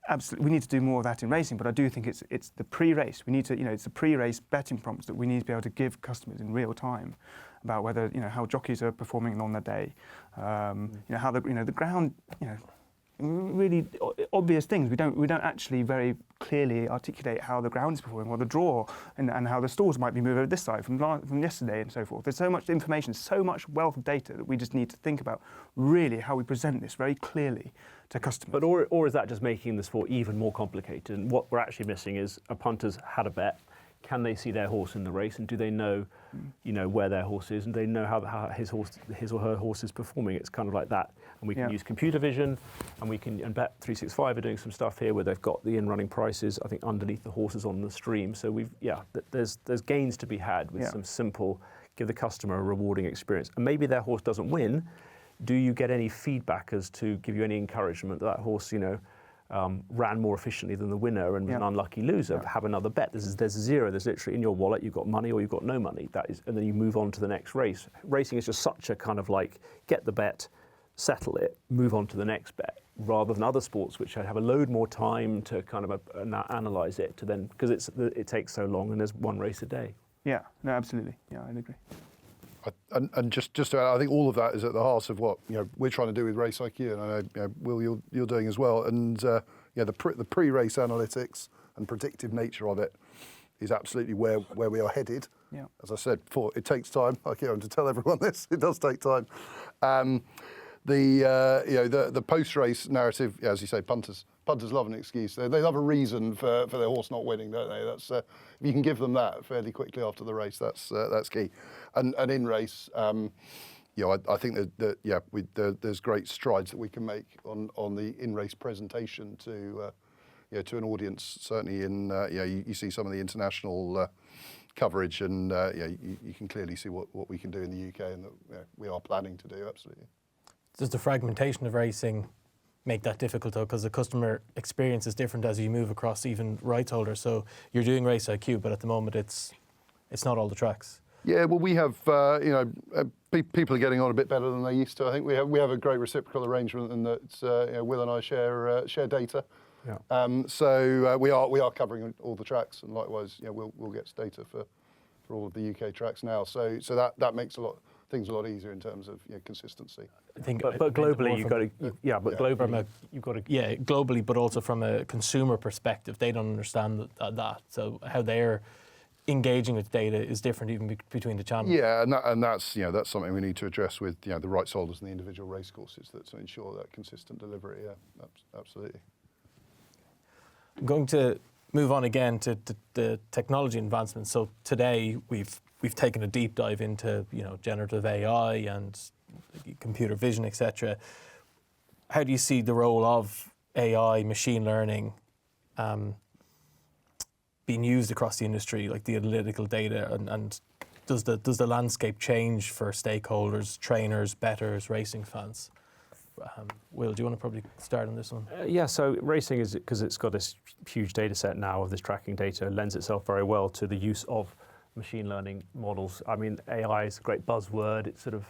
absolutely, we need to do more of that in racing. But I do think it's the pre-race. We need to, it's the pre-race betting prompts that we need to be able to give customers in real time about whether how jockeys are performing on their day, how the ground, really obvious things. We don't actually very clearly articulate how the ground is performing, or the draw, and how the stalls might be moved over this side from yesterday and so forth. There's so much information, so much wealth of data that we just need to think about really how we present this very clearly to customers. But or is that just making the sport even more complicated? And what we're actually missing is a punter's had a bet. Can they see their horse in the race, and do they know, where their horse is, and do they know how his or her horse is performing? It's kind of like that, and we can use computer vision, and Bet365 are doing some stuff here where they've got the in-running prices, I think, underneath the horses on the stream. So there's gains to be had with some simple, give the customer a rewarding experience, and maybe their horse doesn't win. Do you get any feedback as to give you any encouragement that horse, ran more efficiently than the winner and was an unlucky loser? Have another bet. There's zero. There's literally in your wallet, you've got money or you've got no money. And then you move on to the next race. Racing is just such a kind of like, get the bet, settle it, move on to the next bet, rather than other sports which have a load more time to kind of analyse it, to then, because it takes so long and there's one race a day. Yeah, no, absolutely. Yeah, I'd agree. And just to add, I think all of that is at the heart of what we're trying to do with Race IQ, and I know Will, you're doing as well. And the pre-race analytics and predictive nature of it is absolutely where we are headed. Yeah. As I said before, it takes time. I keep having to tell everyone this. It does take time. The post-race narrative, as you say, punters love an excuse. They love a reason for their horse not winning, don't they? That's if you can give them that fairly quickly after the race, that's key. And in race, I think that there's great strides that we can make on the in-race presentation to an audience. Certainly you see some of the international coverage, and you can clearly see what we can do in the UK, and that we are planning to do, absolutely. Does the fragmentation of racing make that difficult, though? Because the customer experience is different as you move across even rights holders. So you're doing Race IQ, but at the moment it's not all the tracks. Yeah, well, we have people are getting on a bit better than they used to. I think we have a great reciprocal arrangement, and that Will and I share data. Yeah. So we are covering all the tracks, and likewise, we'll get data for all of the UK tracks now. So that makes things a lot easier in terms of consistency. I think, but globally you've got to, globally, but also from a consumer perspective, they don't understand that. So how they're engaging with data is different even between the channels. Yeah, and that's something we need to address with the rights holders and the individual race courses to ensure that consistent delivery. Yeah, absolutely. I'm going to move on again to the technology advancements. So today we've taken a deep dive into generative AI and computer vision, etc. How do you see the role of AI, machine learning, being used across the industry, like the analytical data, and does the landscape change for stakeholders, trainers, bettors, racing fans? Will, do you want to probably start on this one? So racing is, because it's got this huge data set now of this tracking data, lends itself very well to the use of machine learning models. I mean, AI is a great buzzword. It's sort of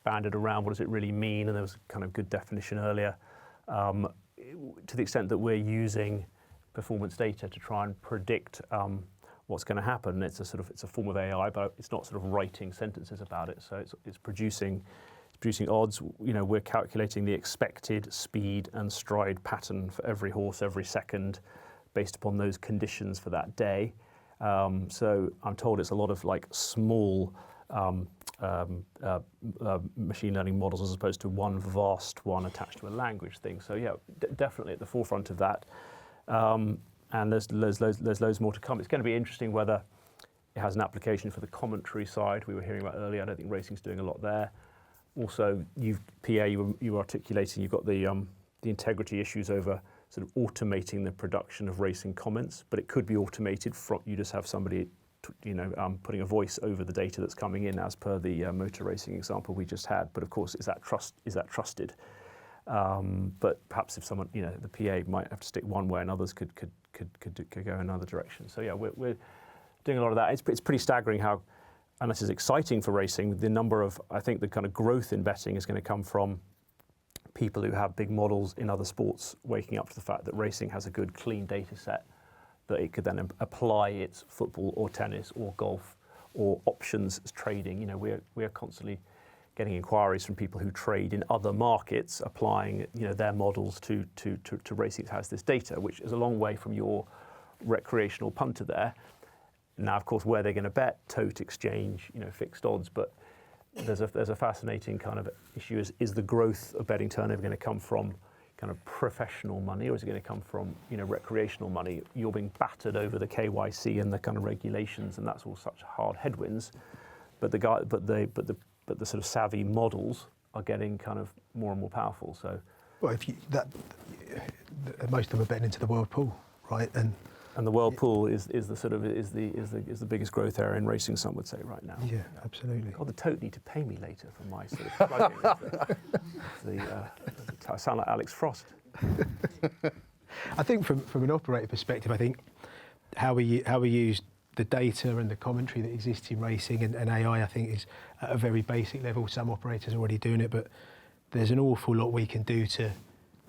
banded around. What does it really mean? And there was a kind of good definition earlier. To the extent that we're using performance data to try and predict what's going to happen, it's a form of AI, but it's not sort of writing sentences about it. So it's producing odds. We're calculating the expected speed and stride pattern for every horse every second, based upon those conditions for that day. So I'm told it's a lot of small machine learning models as opposed to one vast one attached to a language thing. So definitely at the forefront of that. And there's loads more to come. It's going to be interesting whether it has an application for the commentary side we were hearing about earlier. I don't think racing's doing a lot there. Also, you were articulating, you've got the integrity issues over sort of automating the production of racing comments, but it could be automated from, you just have somebody putting a voice over the data that's coming in, as per the motor racing example we just had. But of course, is that trusted? But perhaps if someone, the PA might have to stick one way, and others could go another direction. So we're doing a lot of that. It's pretty staggering how, and this is exciting for racing, the number of, I think the kind of growth in betting is going to come from people who have big models in other sports waking up to the fact that racing has a good, clean data set that it could then apply its football or tennis or golf or options trading. We're constantly getting inquiries from people who trade in other markets, applying their models to racing that has this data, which is a long way from your recreational punter there. Now, of course, where they're going to bet, tote, exchange, fixed odds, but there's a fascinating kind of issue: is the growth of betting turnover going to come from kind of professional money, or is it going to come from recreational money? You're being battered over the KYC and the kind of regulations, and that's all such hard headwinds. But the sort of savvy models are getting kind of more and more powerful. So, well, most of them are betting into the world pool, right? And the world pool is the biggest growth area in racing, some would say, right now. Yeah, absolutely. God, the tote need to pay me later for my sort of plugging. I sound like Alex Frost. I think from an operator perspective, I think how we use the data and the commentary that exists in racing and AI, I think, is at a very basic level. Some operators are already doing it, but there's an awful lot we can do to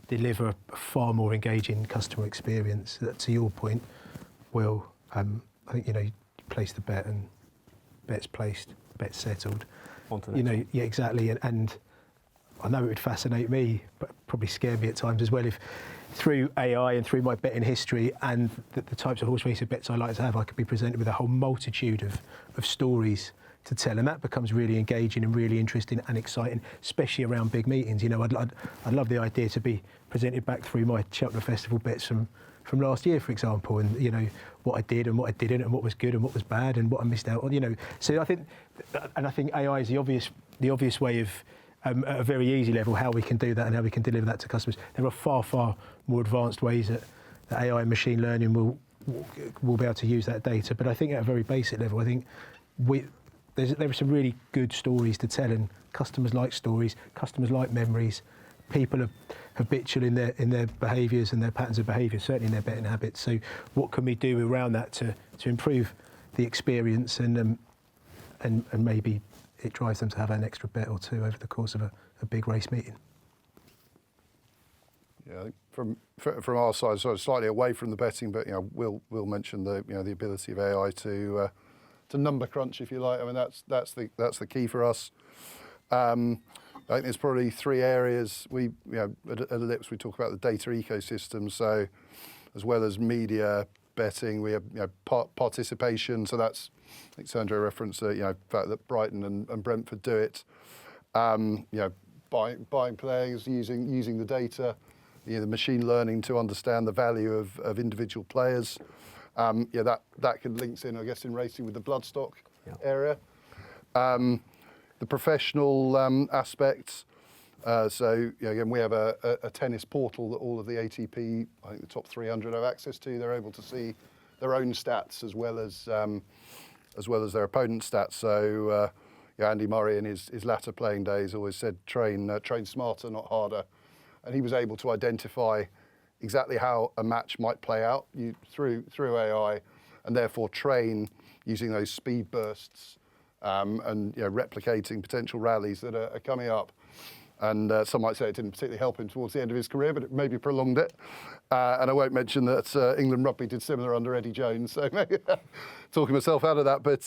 deliver a far more engaging customer experience. To your point, Will, I think you place the bet and bet's placed, bet's settled. onto the you next know, one. yeah, exactly. And I know it would fascinate me, but probably scare me at times as well, if through AI and through my betting history and the types of horse racing bets I like to have, I could be presented with a whole multitude of stories to tell, and that becomes really engaging and really interesting and exciting, especially around big meetings. You know, I'd love the idea to be presented back through my Cheltenham Festival bets from last year, for example, and you know what I did and what I didn't, and what was good and what was bad, and what I missed out on. You know, so I think AI is the obvious way of at a very easy level how we can do that and how we can deliver that to customers. There are far more advanced ways that AI and machine learning will be able to use that data. But I think at a very basic level, I think there are some really good stories to tell, and customers like stories, customers like memories. People are habitual in their behaviours and their patterns of behaviour, certainly in their betting habits. So what can we do around that to improve the experience, and maybe it drives them to have an extra bet or two over the course of a big race meeting. Yeah, I think from our side, sort of slightly away from the betting, but you know, we'll mention the ability of AI to number crunch, if you like. I mean, that's the key for us. I think there's probably three areas. At Ellipse we talk about the data ecosystem. So, as well as media betting, we have participation. So that's, I think Sandro referenced the fact that Brighton and Brentford do it. Buying players using the data, the machine learning to understand the value of individual players. That could links in, I guess, in racing with the bloodstock area. The professional aspects. Again, we have a tennis portal that all of the ATP, I think the top 300 have access to. They're able to see their own stats as well as their opponent's stats. So Andy Murray in his latter playing days always said train smarter, not harder, and he was able to identify exactly how a match might play out through AI, and therefore train using those speed bursts and replicating potential rallies that are coming up. And some might say it didn't particularly help him towards the end of his career, but it maybe prolonged it. And I won't mention that England rugby did similar under Eddie Jones, so maybe talking myself out of that. But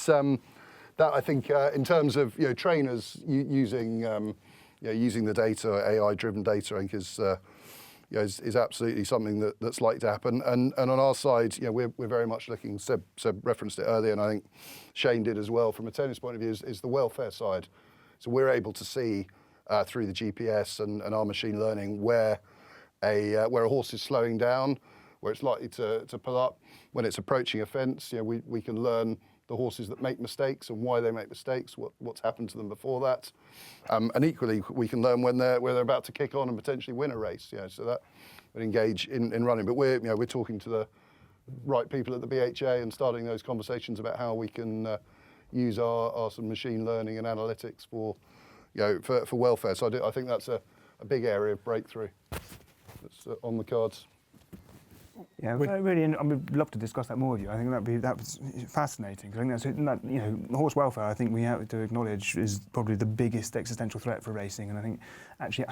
that, I think, in terms of trainers using the data, AI-driven data, I think is absolutely something that's likely to happen. And on our side, we're very much looking. Seb referenced it earlier, and I think Shane did as well. From a tennis point of view, is the welfare side. So we're able to see through the GPS and our machine learning where a horse is slowing down, where it's likely to pull up, when it's approaching a fence. We can learn the horses that make mistakes and why they make mistakes, what's happened to them before that, and equally we can learn when they're about to kick on and potentially win a race. So that would engage in running. But we're talking to the right people at the BHA and starting those conversations about how we can use our some machine learning and analytics for welfare. So I think that's a big area of breakthrough that's on the cards. Yeah, really, and I would love to discuss that more with you. I think that was fascinating. I think that's horse welfare. I think we have to acknowledge is probably the biggest existential threat for racing, and I think actually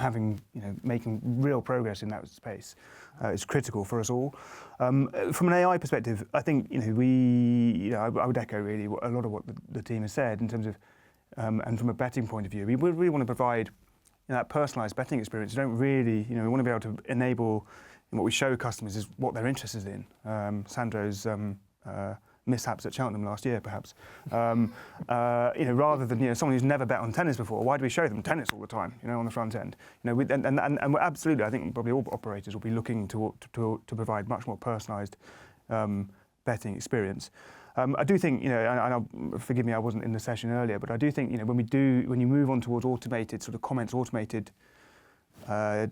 making real progress in that space is critical for us all. From an AI perspective, I think I would echo really a lot of what the team has said in terms of, and from a betting point of view, we really want to provide that personalised betting experience. We don't really, we want to be able to enable. And what we show customers is what they're interested in. Sandro's mishaps at Cheltenham last year, perhaps. Rather than someone who's never bet on tennis before, why do we show them tennis all the time? On the front end. And we're absolutely, I think probably all operators will be looking to provide much more personalised betting experience. I do think, and forgive me, I wasn't in the session earlier, but I do think when you move on towards automated sort of comments, automated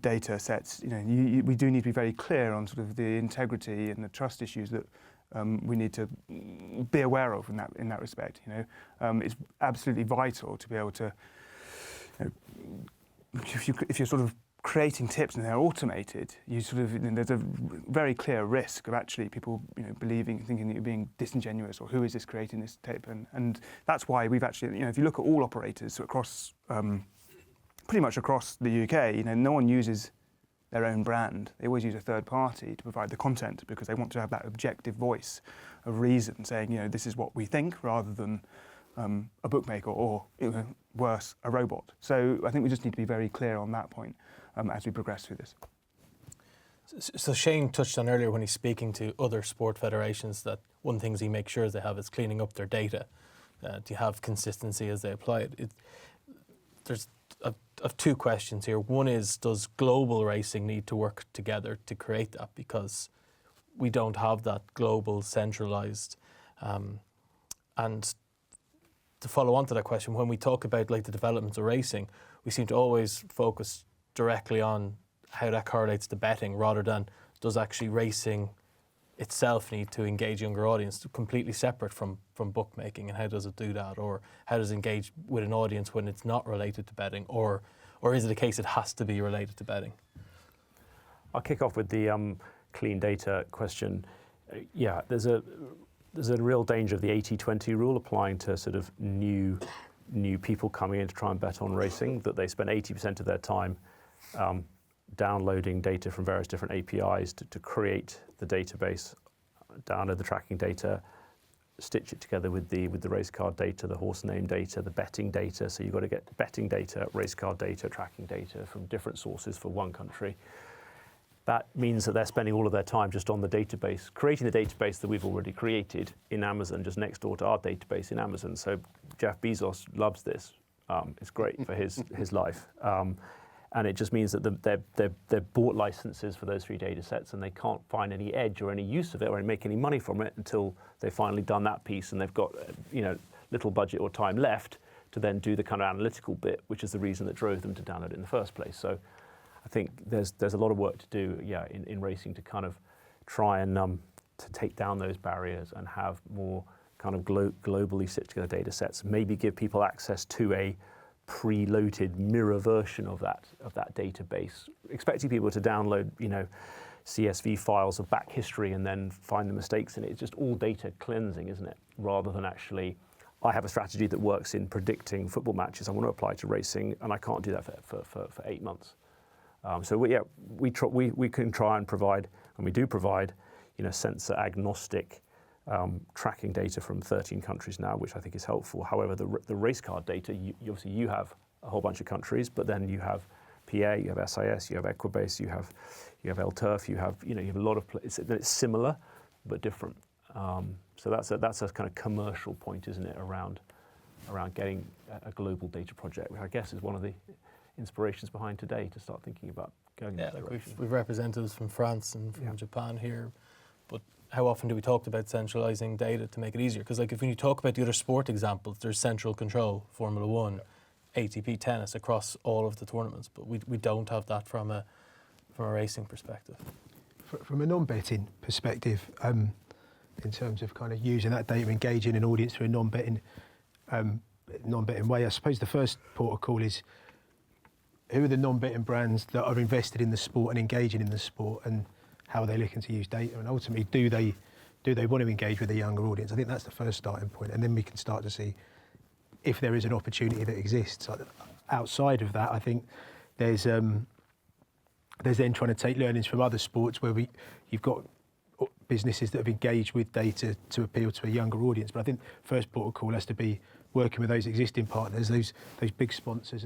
data sets, we do need to be very clear on sort of the integrity and the trust issues that we need to be aware of in that respect. It's absolutely vital to be able to, if you're sort of creating tips and they're automated, you sort of there's a very clear risk of actually people thinking that you're being disingenuous, or who is this creating this tip, and that's why we've actually if you look at all operators across. Pretty much across the UK, no one uses their own brand. They always use a third party to provide the content because they want to have that objective voice of reason saying, this is what we think, rather than a bookmaker or, worse, a robot. So I think we just need to be very clear on that point as we progress through this. So Shane touched on earlier when he's speaking to other sport federations that one of the things he makes sure they have is cleaning up their data to have consistency as they apply it. I've two questions here. One is, does global racing need to work together to create that? Because we don't have that global centralised. And to follow on to that question, when we talk about like the developments of racing, we seem to always focus directly on how that correlates to betting rather than does actually racing itself need to engage younger audience, completely separate from bookmaking, and how does it do that? Or how does it engage with an audience when it's not related to betting? Or is it a case it has to be related to betting? I'll kick off with the clean data question. Yeah, there's a real danger of the 80-20 rule applying to sort of new people coming in to try and bet on racing, that they spend 80% of their time downloading data from various different APIs to create the database, download the tracking data, stitch it together with the race card data, the horse name data, the betting data. So you've got to get betting data, race card data, tracking data from different sources for one country. That means that they're spending all of their time just on the database, creating the database that we've already created in Amazon, just next door to our database in Amazon. So Jeff Bezos loves this. It's great for his life. And it just means that they've bought licenses for those 3 data sets and they can't find any edge or any use of it or make any money from it until they've finally done that piece and they've got little budget or time left to then do the kind of analytical bit, which is the reason that drove them to download it in the first place. So I think there's a lot of work to do, in racing to kind of try and to take down those barriers and have more kind of globally sit together data sets. Maybe give people access to a preloaded mirror version of that database, expecting people to download, CSV files of back history and then find the mistakes in it. It's just all data cleansing, isn't it? Rather than actually, I have a strategy that works in predicting football matches. I want to apply to racing, and I can't do that for 8 months. So we can try and provide, and we do provide, sensor agnostic tracking data from 13 countries now, which I think is helpful. However, the race card data, you have a whole bunch of countries, but then you have PA, you have SIS, you have Equibase, you have LTurf, you have a lot of it's similar but different. So that's a kind of commercial point, isn't it, around getting a global data project, which I guess is one of the inspirations behind today to start thinking about going in that direction. We've representatives from France and from Japan here, but how often do we talk about centralising data to make it easier? Because when you talk about the other sport examples, there's central control, Formula 1, ATP tennis across all of the tournaments, but we don't have that from a racing perspective. From a non-betting perspective, in terms of kind of using that data, engaging an audience through a non-betting way, I suppose the first port of call is who are the non-betting brands that are invested in the sport and engaging in the sport, and how are they looking to use data, and ultimately do they want to engage with a younger audience? I think that's the first starting point, and then we can start to see if there is an opportunity that exists. Outside of that, I think there's then trying to take learnings from other sports where you've got businesses that have engaged with data to appeal to a younger audience. But I think first port of call has to be working with those existing partners, those big sponsors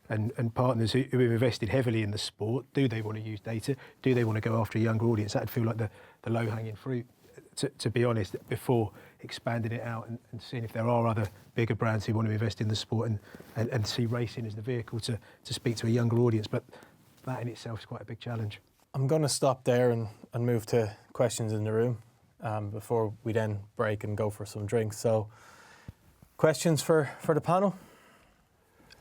and partners who have invested heavily in the sport. Do they want to use data? Do they want to go after a younger audience? That'd feel like the low-hanging fruit, to be honest, before expanding it out and seeing if there are other bigger brands who want to invest in the sport and see racing as the vehicle to speak to a younger audience. But that in itself is quite a big challenge. I'm going to stop there and move to questions in the room before we then break and go for some drinks. So, questions for the panel?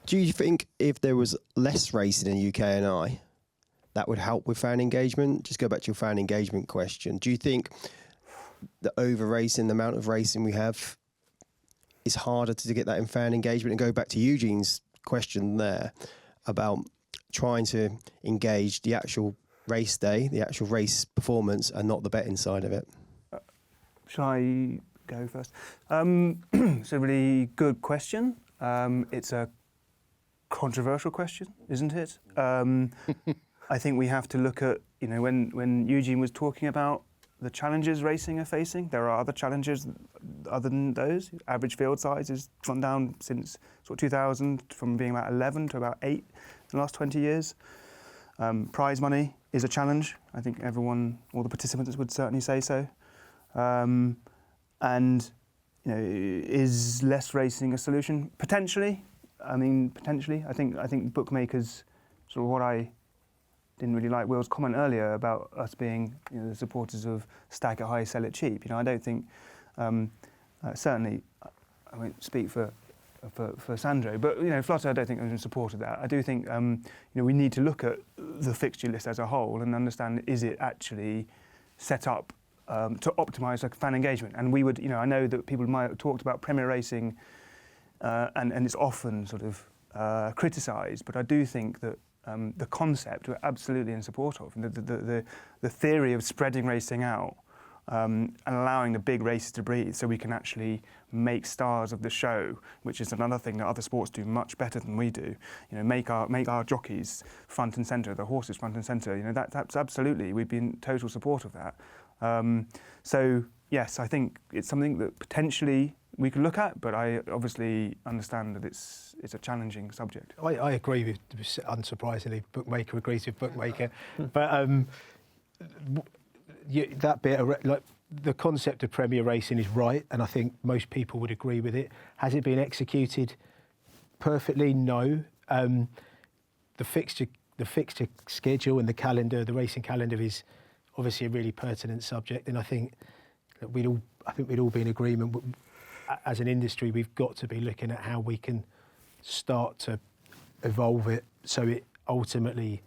Do you think if there was less racing in UK and I, that would help with fan engagement? Just go back to your fan engagement question. Do you think the over racing, the amount of racing we have, is harder to get that in fan engagement? And go back to Eugene's question there about trying to engage the actual race day, the actual race performance, and not the betting side of it. Shall I go first? It's a really good question. It's a controversial question, isn't it? I think we have to look at, when Eugene was talking about the challenges racing are facing. There are other challenges other than those. Average field size has gone down since sort of 2000 from being about 11 to about 8 in the last 20 years. Prize money is a challenge. I think all the participants would certainly say so. And is less racing a solution? Potentially. Potentially. I think bookmakers, sort of what I didn't really like Will's comment earlier about us being the supporters of stack it high, sell it cheap. I don't think, certainly, I won't speak for Sandro, but Flutter, I don't think I'm in support of that. I do think we need to look at the fixture list as a whole and understand, is it actually set up to optimise fan engagement? And we would, I know that people might have talked about Premier Racing, and it's often sort of criticised, but I do think that the concept we're absolutely in support of. The theory of spreading racing out and allowing the big races to breathe so we can actually make stars of the show, which is another thing that other sports do much better than we do. Make our jockeys front and centre, the horses front and centre. That's absolutely, we've been in total support of that. So yes, I think it's something that potentially we could look at, but I obviously understand that it's a challenging subject. I agree with, unsurprisingly, bookmaker agrees with bookmaker, but that bit, like the concept of Premier Racing is right, and I think most people would agree with it. Has it been executed perfectly? No. The fixture schedule and the calendar, the racing calendar, is obviously a really pertinent subject, and I think that we'd all be in agreement. As an industry, we've got to be looking at how we can start to evolve it so it ultimately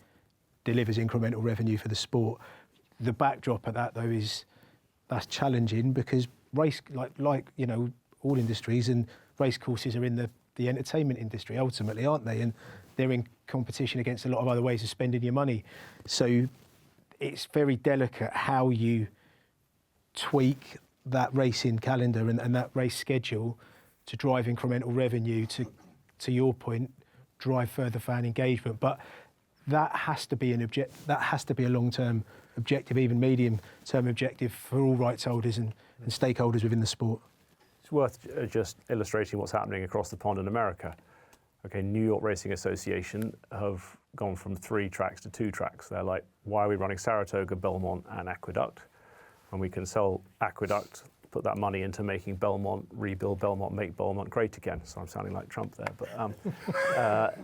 delivers incremental revenue for the sport. The backdrop of that, though, is that's challenging because race, like all industries, and race courses are in the entertainment industry ultimately, aren't they? And they're in competition against a lot of other ways of spending your money. So it's very delicate how you tweak that racing calendar and that race schedule to drive incremental revenue, to your point, drive further fan engagement. But that has to be a long-term objective, even medium-term objective for all rights holders and stakeholders within the sport. It's worth just illustrating what's happening across the pond in America. Okay, New York Racing Association have gone from 3 tracks to 2 tracks. They're like, why are we running Saratoga, Belmont and Aqueduct? And we can sell Aqueduct, put that money into making Belmont, rebuild Belmont, make Belmont great again. So I'm sounding like Trump there. But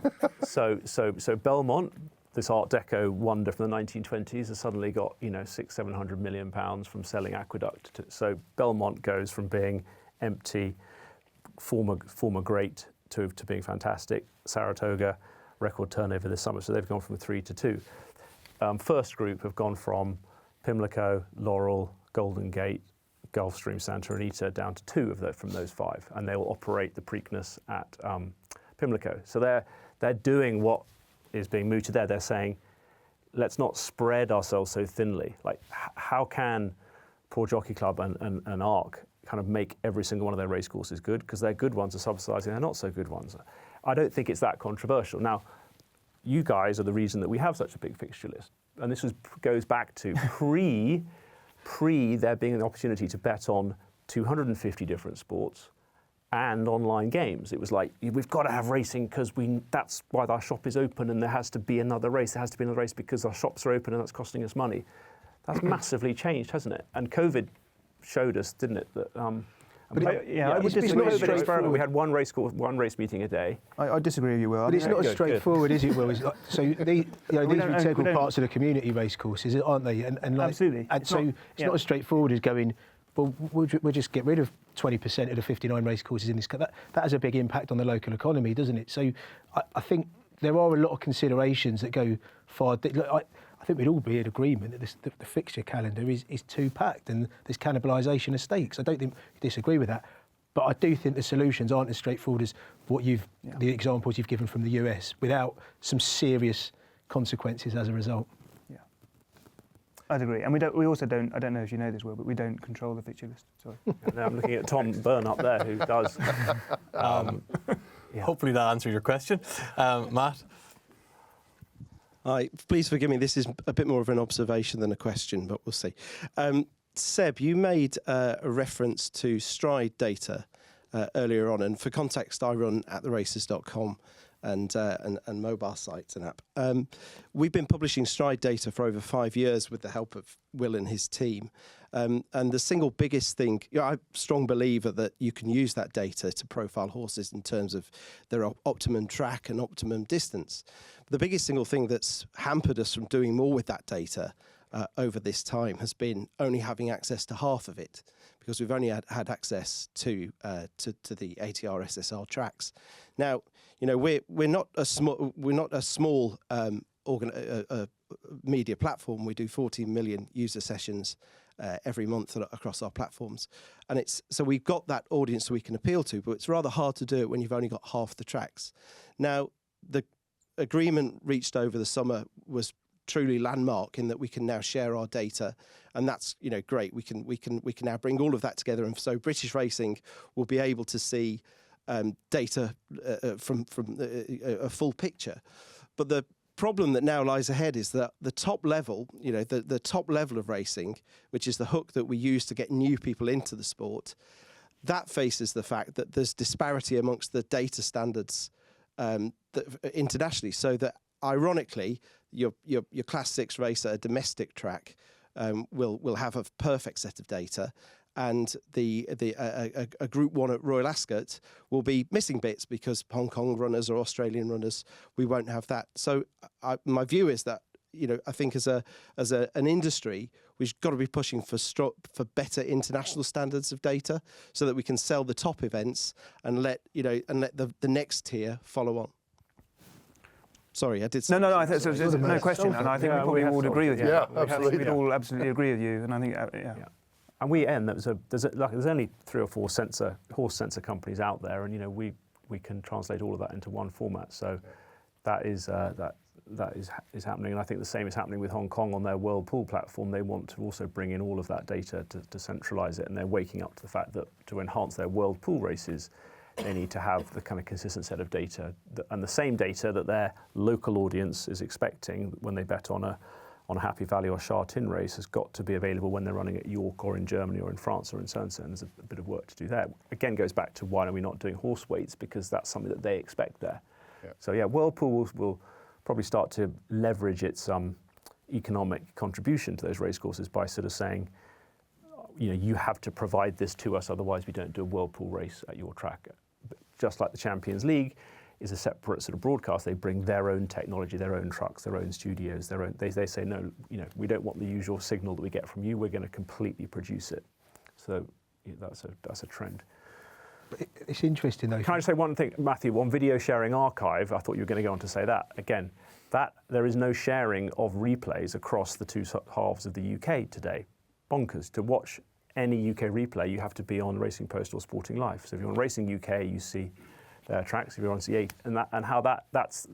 so Belmont, this Art Deco wonder from the 1920s, has suddenly got £600-700 million from selling Aqueduct. So Belmont goes from being empty, former great to being fantastic. Saratoga, record turnover this summer. So they've gone from 3 to 2. First group have gone from Pimlico, Laurel, Golden Gate, Gulfstream, Santa Anita, down to 2 of from those 5, and they will operate the Preakness at Pimlico. So they're doing what is being mooted there. They're saying, let's not spread ourselves so thinly. Like, how can Poor Jockey Club and ARC kind of make every single one of their race courses good? Because their good ones are subsidising their not so good ones. I don't think it's that controversial. Now, you guys are the reason that we have such a big fixture list. And this goes back to pre there being an opportunity to bet on 250 different sports and online games. It was like, we've got to have racing because that's why our shop is open, and there has to be another race. There has to be another race because our shops are open and that's costing us money. That's massively changed, hasn't it? And COVID showed us, didn't it, that I would disagree. It's not experiment. We had one race meeting a day. I disagree with you, Will. But it's not as straightforward, is it, Will? It's like, so these are integral parts of the community race courses, aren't they? And like, absolutely. And it's not as straightforward as going, well, we'll just get rid of 20% of the 59 race courses in this. That has a big impact on the local economy, doesn't it? So I think there are a lot of considerations that go far. I think we'd all be in agreement that the fixture calendar is too packed and there's cannibalisation of stakes. I don't think we disagree with that. But I do think the solutions aren't as straightforward as the examples you've given from the US, without some serious consequences as a result. Yeah, I'd agree. And we also don't, I don't know if you know this, Will, but we don't control the fixture list. Sorry. I'm looking at Tom Byrne up there, who does. Hopefully that answered your question. Matt? Please forgive me, this is a bit more of an observation than a question, but we'll see. Seb, you made a reference to stride data earlier on, and for context, I run at theraces.com and mobile sites and app. We've been publishing stride data for over 5 years with the help of Will and his team. And the single biggest thing, I'm a strong believer that you can use that data to profile horses in terms of their optimum track and optimum distance. The biggest single thing that's hampered us from doing more with that data over this time has been only having access to half of it, because we've only had access to the ATR SSR tracks. Now, we're not a small media platform. We do 14 million user sessions every month across our platforms, and so we've got that audience we can appeal to. But it's rather hard to do it when you've only got half the tracks. Now, the agreement reached over the summer was truly landmark in that we can now share our data, and that's great. We can now bring all of that together, and so British Racing will be able to see data from a full picture. But the problem that now lies ahead is that the top level, the top level of racing, which is the hook that we use to get new people into the sport, that faces the fact that there's disparity amongst the data standards internationally, so that ironically, your Class 6 race at a domestic track will have a perfect set of data, and a Group 1 at Royal Ascot will be missing bits because Hong Kong runners or Australian runners, we won't have that. So my view is that I think as an industry, we've got to be pushing for better international standards of data, so that we can sell the top events and let the next tier follow on. Sorry, I did say... No, I think so. No question, and I think we probably all would agree with you. Yeah, absolutely. We'd all absolutely agree with you, and I think, And there's only 3 or 4 horse sensor companies out there, and we can translate all of that into one format. So that is happening, and I think the same is happening with Hong Kong on their World Pool platform. They want to also bring in all of that data to centralise it, and they're waking up to the fact that to enhance their World Pool races, they need to have the kind of consistent set of data and the same data that their local audience is expecting when they bet on a Happy Valley or Sha Tin race has got to be available when they're running at York or in Germany or in France or in so and so. And there's a bit of work to do there. Again, goes back to why are we not doing horse weights, because that's something that they expect there. Yeah. So World Pool will probably start to leverage its economic contribution to those racecourses by sort of saying, you have to provide this to us, otherwise we don't do a World Pool race at your track. Just like the Champions League is a separate sort of broadcast, they bring their own technology, their own trucks, their own studios, they say, no, we don't want the usual signal that we get from you, we're going to completely produce it. So that's a trend. But it's interesting though. Can I just say one thing, Matthew, on video sharing archive, I thought you were going to go on to say that. Again, that there is no sharing of replays across the two halves of the UK today. Bonkers. To watch any UK replay, you have to be on Racing Post or Sporting Life. So if you're on Racing UK, you see their tracks. If you're on C8, and how that's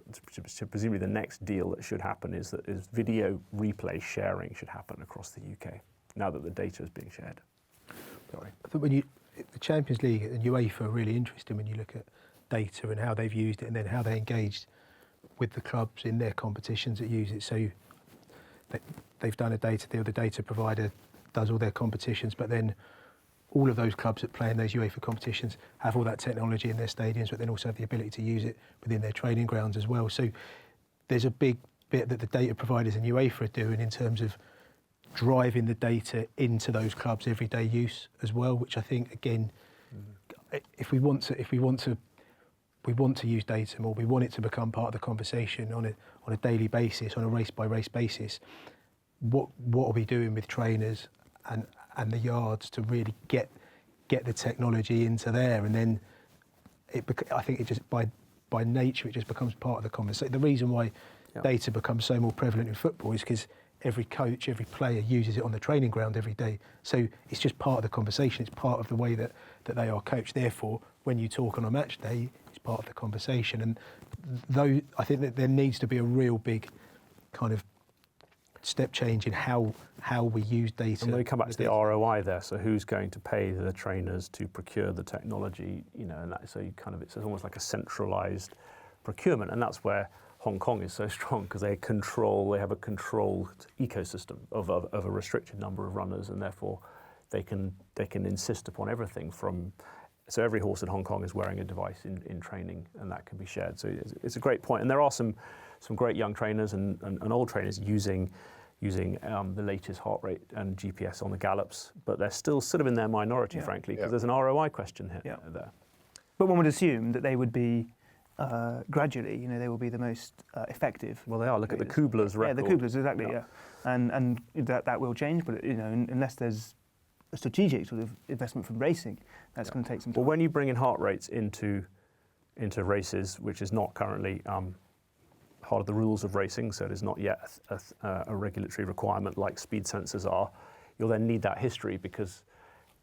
presumably the next deal that should happen is video replay sharing should happen across the UK now that the data is being shared. Sorry. I think the Champions League and UEFA are really interesting when you look at data and how they've used it, and then how they engaged with the clubs in their competitions that use it. So they've done a data deal. The data provider does all their competitions, but then all of those clubs that play in those UEFA competitions have all that technology in their stadiums, but then also have the ability to use it within their training grounds as well. So there's a big bit that the data providers and UEFA are doing in terms of driving the data into those clubs' everyday use as well, which I think, again, if we want to use data more, we want it to become part of the conversation on a daily basis, on a race by race basis. What are we doing with trainers and the yards to really get the technology into there? And then I think it just by nature it just becomes part of the conversation. The reason why data becomes so more prevalent in football is because every coach, every player uses it on the training ground every day. So it's just part of the conversation. It's part of the way that they are coached. Therefore, when you talk on a match day, it's part of the conversation. And though I think that there needs to be a real big kind of step change in how we use data. And when we come back to the ROI there, so who's going to pay the trainers to procure the technology, and that, so you kind of, it's almost like a centralised procurement, and that's where Hong Kong is so strong, because they have a controlled ecosystem of a restricted number of runners, and therefore they can insist upon everything from. So every horse in Hong Kong is wearing a device in training, and that can be shared. So it's a great point, and there are some great young trainers and old trainers using the latest heart rate and GPS on the gallops, but they're still sort of in their minority, frankly, because there's an ROI question here there. But one would assume that they would be gradually, they will be the most effective. Well, they are. Look at the Kubler's record. Yeah, the Kubler's, exactly, and that will change, but unless there's a strategic sort of investment from racing, that's going to take some time. Well, when you bring in heart rates into races, which is not currently part of the rules of racing, so it is not yet a regulatory requirement like speed sensors are, you'll then need that history, because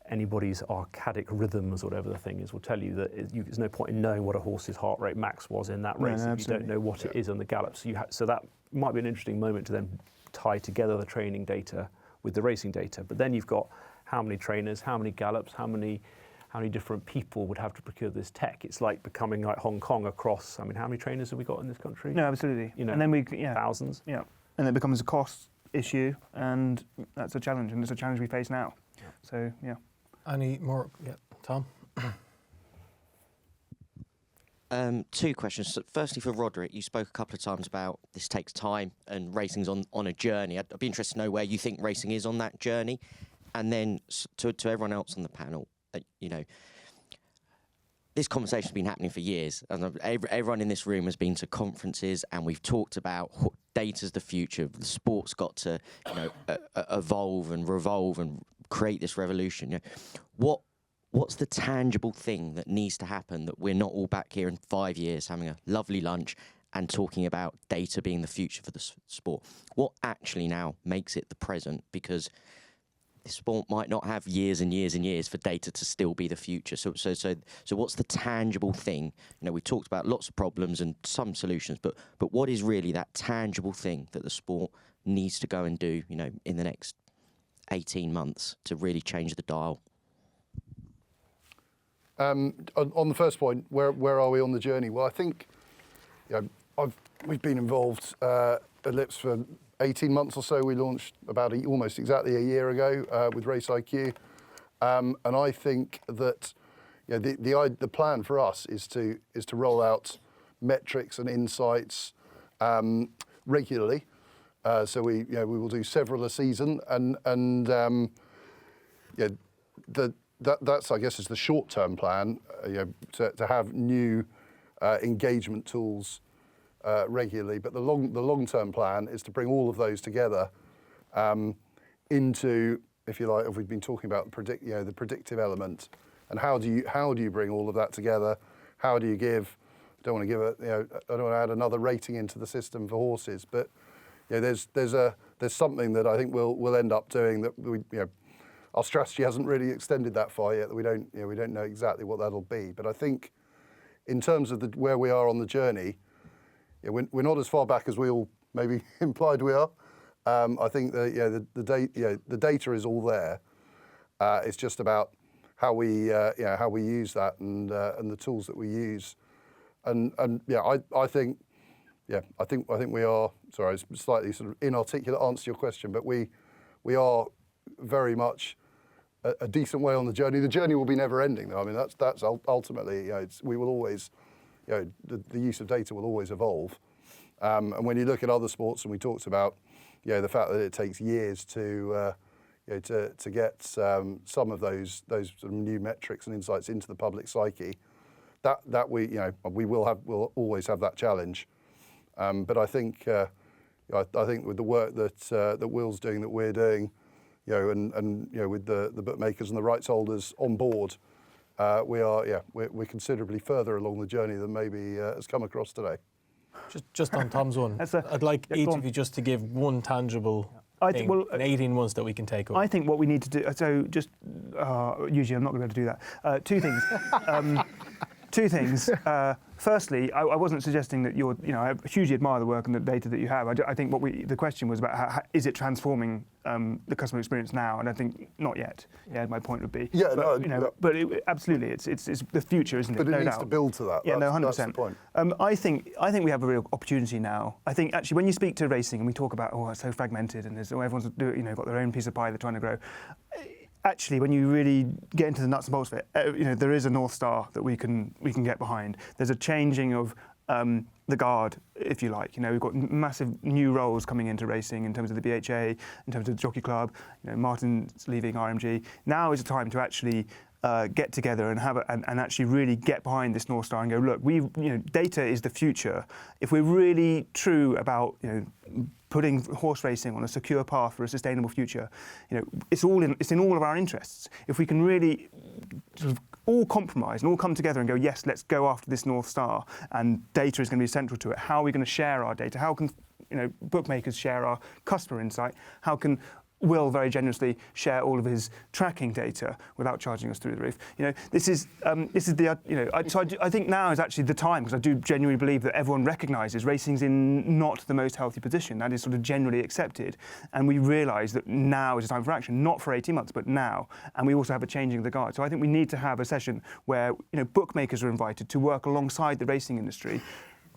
anybody's archaic rhythms, whatever the thing is, will tell you that there's no point in knowing what a horse's heart rate max was in that race if you don't know what it is on the gallop. So that might be an interesting moment to then tie together the training data with the racing data. But then you've got how many trainers, how many gallops, how many different people would have to procure this tech. It's like becoming like Hong Kong across. I mean, how many trainers have we got in this country? No, absolutely. And then thousands. Yeah, and it becomes a cost issue, and that's a challenge, and it's a challenge we face now. Yeah. So Any more? Yeah, Tom. Two questions. So firstly, for Roderick, you spoke a couple of times about this takes time and racing's on a journey. I'd be interested to know where you think racing is on that journey, and then to everyone else on the panel. This conversation's been happening for years, and everyone in this room has been to conferences, and we've talked about data's the future. The sport's got to, evolve and revolve and create this revolution. What's the tangible thing that needs to happen that we're not all back here in 5 years having a lovely lunch and talking about data being the future for the sport? What actually now makes it the present? Because this sport might not have years and years and years for data to still be the future. So what's the tangible thing? We talked about lots of problems and some solutions, but what is really that tangible thing that the sport needs to go and do, in the next 18 months to really change the dial? On the first point, where are we on the journey? Well, I think we've been involved at Ellipse for 18 months or so. We launched about almost exactly a year ago with Race IQ, and I think that the plan for us is to roll out metrics and insights regularly. So we will do several a season, and that's I guess is the short-term plan. To have new engagement tools regularly, but the long-term plan is to bring all of those together into, if you like, if we've been talking about the predictive element, and how do you bring all of that together? How do you give? I don't want to add another rating into the system for horses, but there's something that I think we'll end up doing that our strategy hasn't really extended that far yet. That we don't know exactly what that'll be, but I think in terms of where we are on the journey. We're not as far back as we all maybe implied we are. I think that the data is all there. It's just about how we use that and the tools that we use. I think we are. Sorry, it's slightly sort of inarticulate answer to your question, but we are very much a decent way on the journey. The journey will be never ending, though. I mean, that's ultimately we will always. The use of data will always evolve, and when you look at other sports, and we talked about, the fact that it takes years to get some of those sort of new metrics and insights into the public psyche, that we'll always have that challenge, but I think with the work that Will's doing, that we're doing, and with the bookmakers and the rights holders on board. We're considerably further along the journey than maybe has come across today. Just on Tom's one, I'd like each of you just to give one tangible thing in 18 months that we can take away. I think what we need to do, so just, usually I'm not going to be able to do that. Two things. Two things. Firstly, I wasn't suggesting that I hugely admire the work and the data that you have. I think the question was about how is it transforming the customer experience now? And I think not yet. Yeah, my point would be. Yeah, but absolutely, it's the future, isn't it? But it needs to build to that. Yeah, no, 100%. That's the point. I think we have a real opportunity now. I think actually when you speak to racing and we talk about it's so fragmented and everyone's got their own piece of pie they're trying to grow. actually, when you really get into the nuts and bolts of it, there is a North Star that we can get behind. There's a changing of the guard, if you like. We've got massive new roles coming into racing in terms of the BHA, in terms of the Jockey Club. Martin's leaving RMG. Now is the time to actually get together and and actually really get behind this North Star and go, look, data is the future. If we're really true about putting horse racing on a secure path for a sustainable future, it's in all of our interests. If we can really sort of all compromise and all come together and go, yes, let's go after this North Star, and data is going to be central to it. How are we going to share our data? How can bookmakers share our customer insight? How can Will very generously share all of his tracking data without charging us through the roof? This is the I think now is actually the time, because I do genuinely believe that everyone recognises racing's in not the most healthy position. That is sort of generally accepted, and we realise that now is the time for action, not for 18 months, but now. And we also have a changing of the guard. So I think we need to have a session where bookmakers are invited to work alongside the racing industry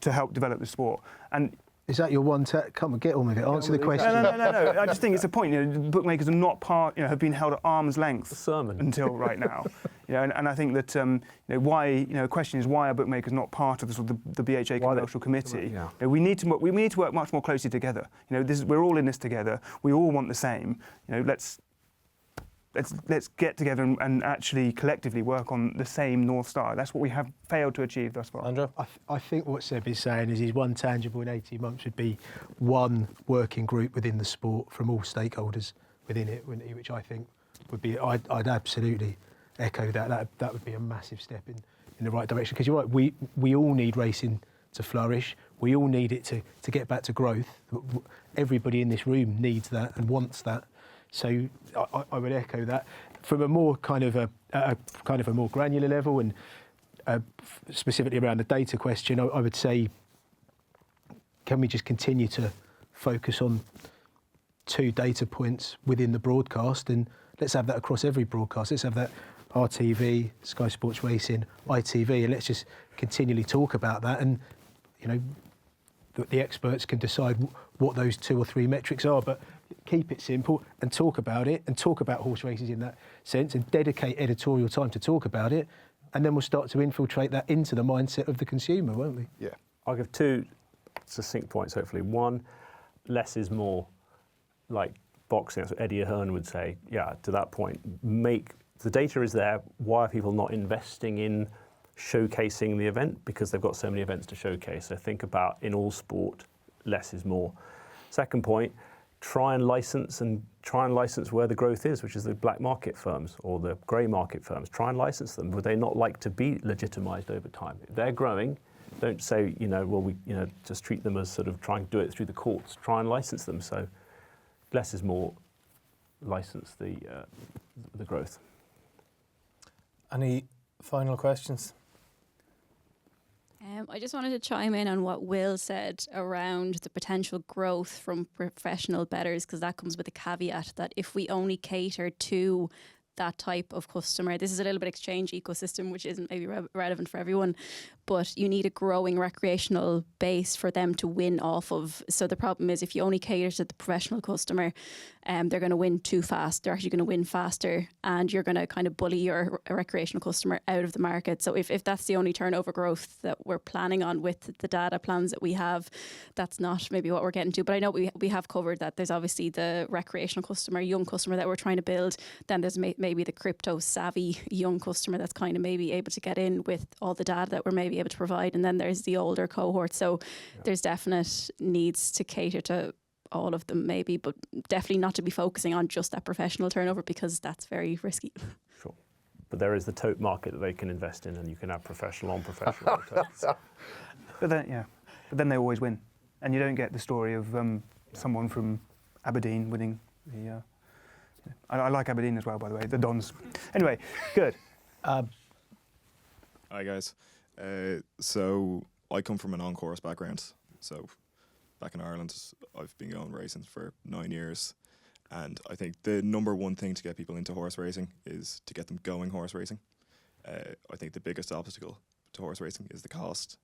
to help develop the sport. And is that your one? Come on, get on with it. Answer the question. No. I just think it's a point. Bookmakers are not have been held at arm's length until right now. And I think that why a question is, why are bookmakers not part of the BHA commercial committee? Yeah. We need to work much more closely together. We're all in this together. We all want the same. Let's get together and actually collectively work on the same North Star. That's what we have failed to achieve thus far. Sandro? I think what Seb is saying is his one tangible in 18 months would be one working group within the sport from all stakeholders within it, which I think would be, I'd absolutely echo that. That would be a massive step in the right direction. Because you're right, we all need racing to flourish. We all need it to get back to growth. Everybody in this room needs that and wants that. So I would echo that. From a more kind of a more granular level, and specifically around the data question, I would say, can we just continue to focus on 2 data points within the broadcast, and let's have that across every broadcast. Let's have that RTV, Sky Sports Racing, ITV, and let's just continually talk about that, and the experts can decide what those 2 or 3 metrics are, but keep it simple and talk about it, and talk about horse races in that sense, and dedicate editorial time to talk about it, and then we'll start to infiltrate that into the mindset of the consumer, won't we? Yeah. I'll give 2 succinct points, hopefully. One, less is more, like boxing. That's what Eddie Ahern would say. Yeah, to that point, the data is there. Why are people not investing in showcasing the event? Because they've got so many events to showcase. So think about, in all sport, less is more. Second point, try and license where the growth is, which is the black market firms or the grey market firms. Try and license them. Would they not like to be legitimised over time? If they're growing, don't say, just treat them as sort of trying to do it through the courts. Try and license them. So less is more. License the growth. Any final questions? I just wanted to chime in on what Will said around the potential growth from professional bettors, because that comes with a caveat that if we only cater to that type of customer, this is a little bit exchange ecosystem, which isn't maybe relevant for everyone, but you need a growing recreational base for them to win off of. So the problem is, if you only cater to the professional customer, they're going to win too fast. They're actually going to win faster, and you're going to kind of bully your recreational customer out of the market. So if that's the only turnover growth that we're planning on with the data plans that we have, that's not maybe what we're getting to. But I know we have covered that. There's obviously the recreational customer, young customer that we're trying to build. Then there's maybe the crypto savvy young customer that's kind of maybe able to get in with all the data that we're maybe able to provide. And then there's the older cohort. So there's definite needs to cater to all of them maybe, but definitely not to be focusing on just that professional turnover, because that's very risky. Sure. But there is the tote market that they can invest in, and you can have professional on professional totes. But then they always win. And you don't get the story of someone from Aberdeen winning the... I like Aberdeen as well, by the way, the Dons. Anyway, good. Hi, guys. So I come from an on-course background. So back in Ireland, I've been going racing for 9 years. And I think the number one thing to get people into horse racing is to get them going horse racing. I think the biggest obstacle to horse racing is the cost.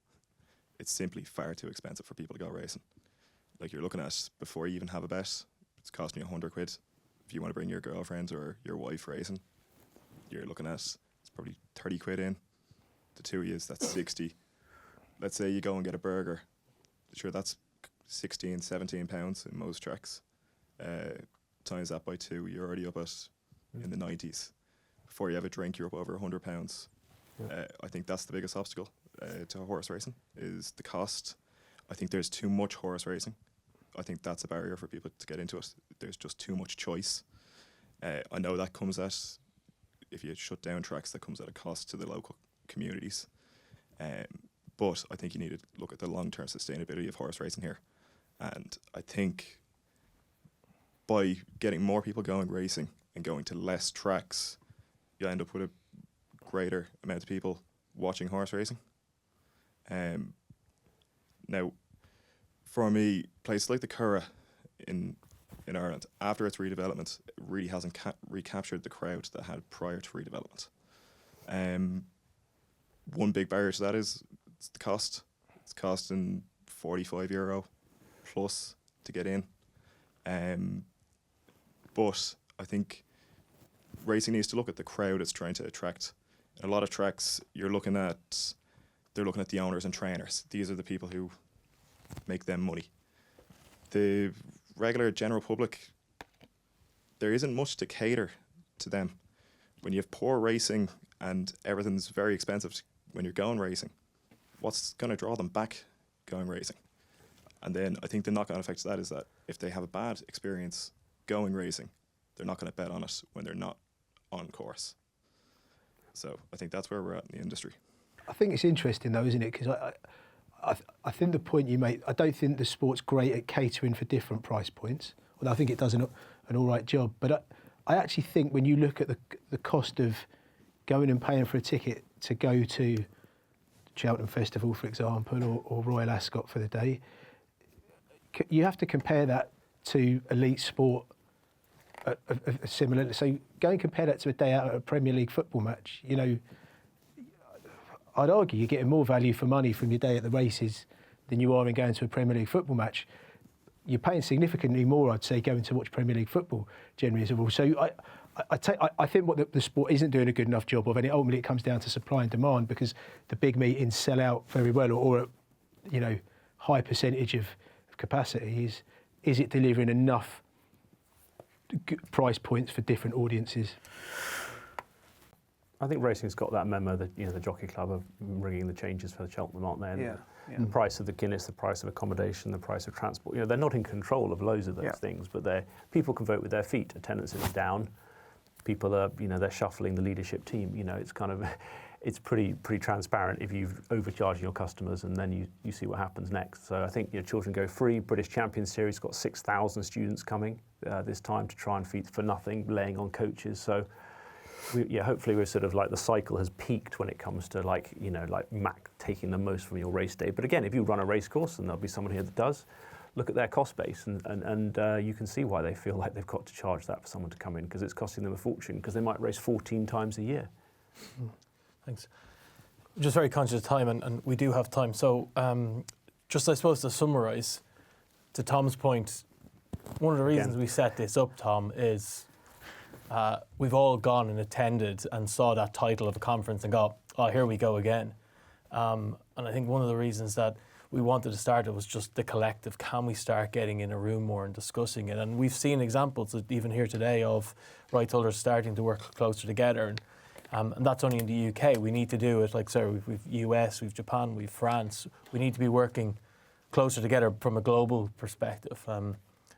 It's simply far too expensive for people to go racing. Like, you're looking at, before you even have a bet, it's costing you £100 if you want to bring your girlfriend or your wife racing, you're looking at, it's probably 30 quid in. The two of you, that's 60. Let's say you go and get a burger. Sure, that's 16, 17 pounds in most tracks. Times that by 2, you're already up at in the 90s. Before you have a drink, you're up over £100. Yeah. I think that's the biggest obstacle to horse racing, is the cost. I think there's too much horse racing. I think that's a barrier for people to get into it. There's just too much choice. I know that comes at, if you shut down tracks, that comes at a cost to the local communities. But I think you need to look at the long-term sustainability of horse racing here. And I think by getting more people going racing and going to less tracks, you end up with a greater amount of people watching horse racing. Now, for me, places like the Curragh in Ireland, after its redevelopment, it really hasn't recaptured the crowd that had prior to redevelopment. One big barrier to that is it's the cost. It's costing €45 plus to get in. But I think racing needs to look at the crowd it's trying to attract. In a lot of tracks, they're looking at the owners and trainers. These are the people who make them money. The regular general public, there isn't much to cater to them. When you have poor racing and everything's very expensive when you're going racing, what's going to draw them back going racing? And then I think the knock-on effect to that is that if they have a bad experience going racing, they're not going to bet on it when they're not on course. So I think that's where we're at in the industry. I think it's interesting though, isn't it? Because I think the point you make, I don't think the sport's great at catering for different price points, although I think it does an all right job. But I actually think when you look at the cost of going and paying for a ticket to go to Cheltenham Festival, for example, or Royal Ascot for the day, you have to compare that to elite sport similar. So go and compare that to a day out at a Premier League football match. You know, I'd argue you're getting more value for money from your day at the races than you are in going to a Premier League football match. You're paying significantly more, I'd say, going to watch Premier League football generally as a rule. So I think what the sport isn't doing a good enough job of, and ultimately it comes down to supply and demand, because the big meetings sell out very well, or you know, high percentage of capacity. Is it delivering enough price points for different audiences? I think racing's got that memo that, you know, the Jockey Club are ringing the changes for the Cheltenham, aren't they? Yeah. The price of the Guinness, the price of accommodation, the price of transport. You know, they're not in control of loads of those things, but people can vote with their feet. Attendance is down. People are, you know, they're shuffling the leadership team. You know, it's kind of, it's pretty transparent if you've overcharged your customers, and then you see what happens next. So I think, you know, Children Go Free, British Champions Series got 6,000 students coming this time to try and feed for nothing, laying on coaches. So hopefully we're sort of like the cycle has peaked when it comes to, like, you know, like Mac taking the most from your race day. But again, if you run a race course, and there'll be someone here that does, look at their cost base, and you can see why they feel like they've got to charge that for someone to come in, because it's costing them a fortune, because they might race 14 times a year. Thanks. Just very conscious of time, and we do have time. So just, I suppose, to summarise, to Tom's point, one of the reasons we set this up, Tom, is we've all gone and attended and saw that title of a conference and got, oh, here we go again. And I think one of the reasons that we wanted to start it was just the collective. Can we start getting in a room more and discussing it? And we've seen examples, even here today, of right holders starting to work closer together. And that's only in the UK. We need to do it, like, sorry, we've US, we've Japan, we've France. We need to be working closer together from a global perspective.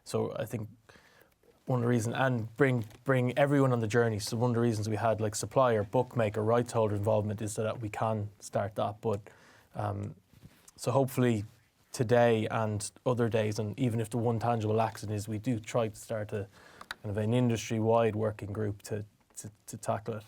So I think one of the reasons, and bring everyone on the journey. So one of the reasons we had, like, supplier, bookmaker, rights holder involvement is so that we can start that. But so hopefully today and other days, and even if the one tangible action is we do try to start a kind of an industry-wide working group to tackle it.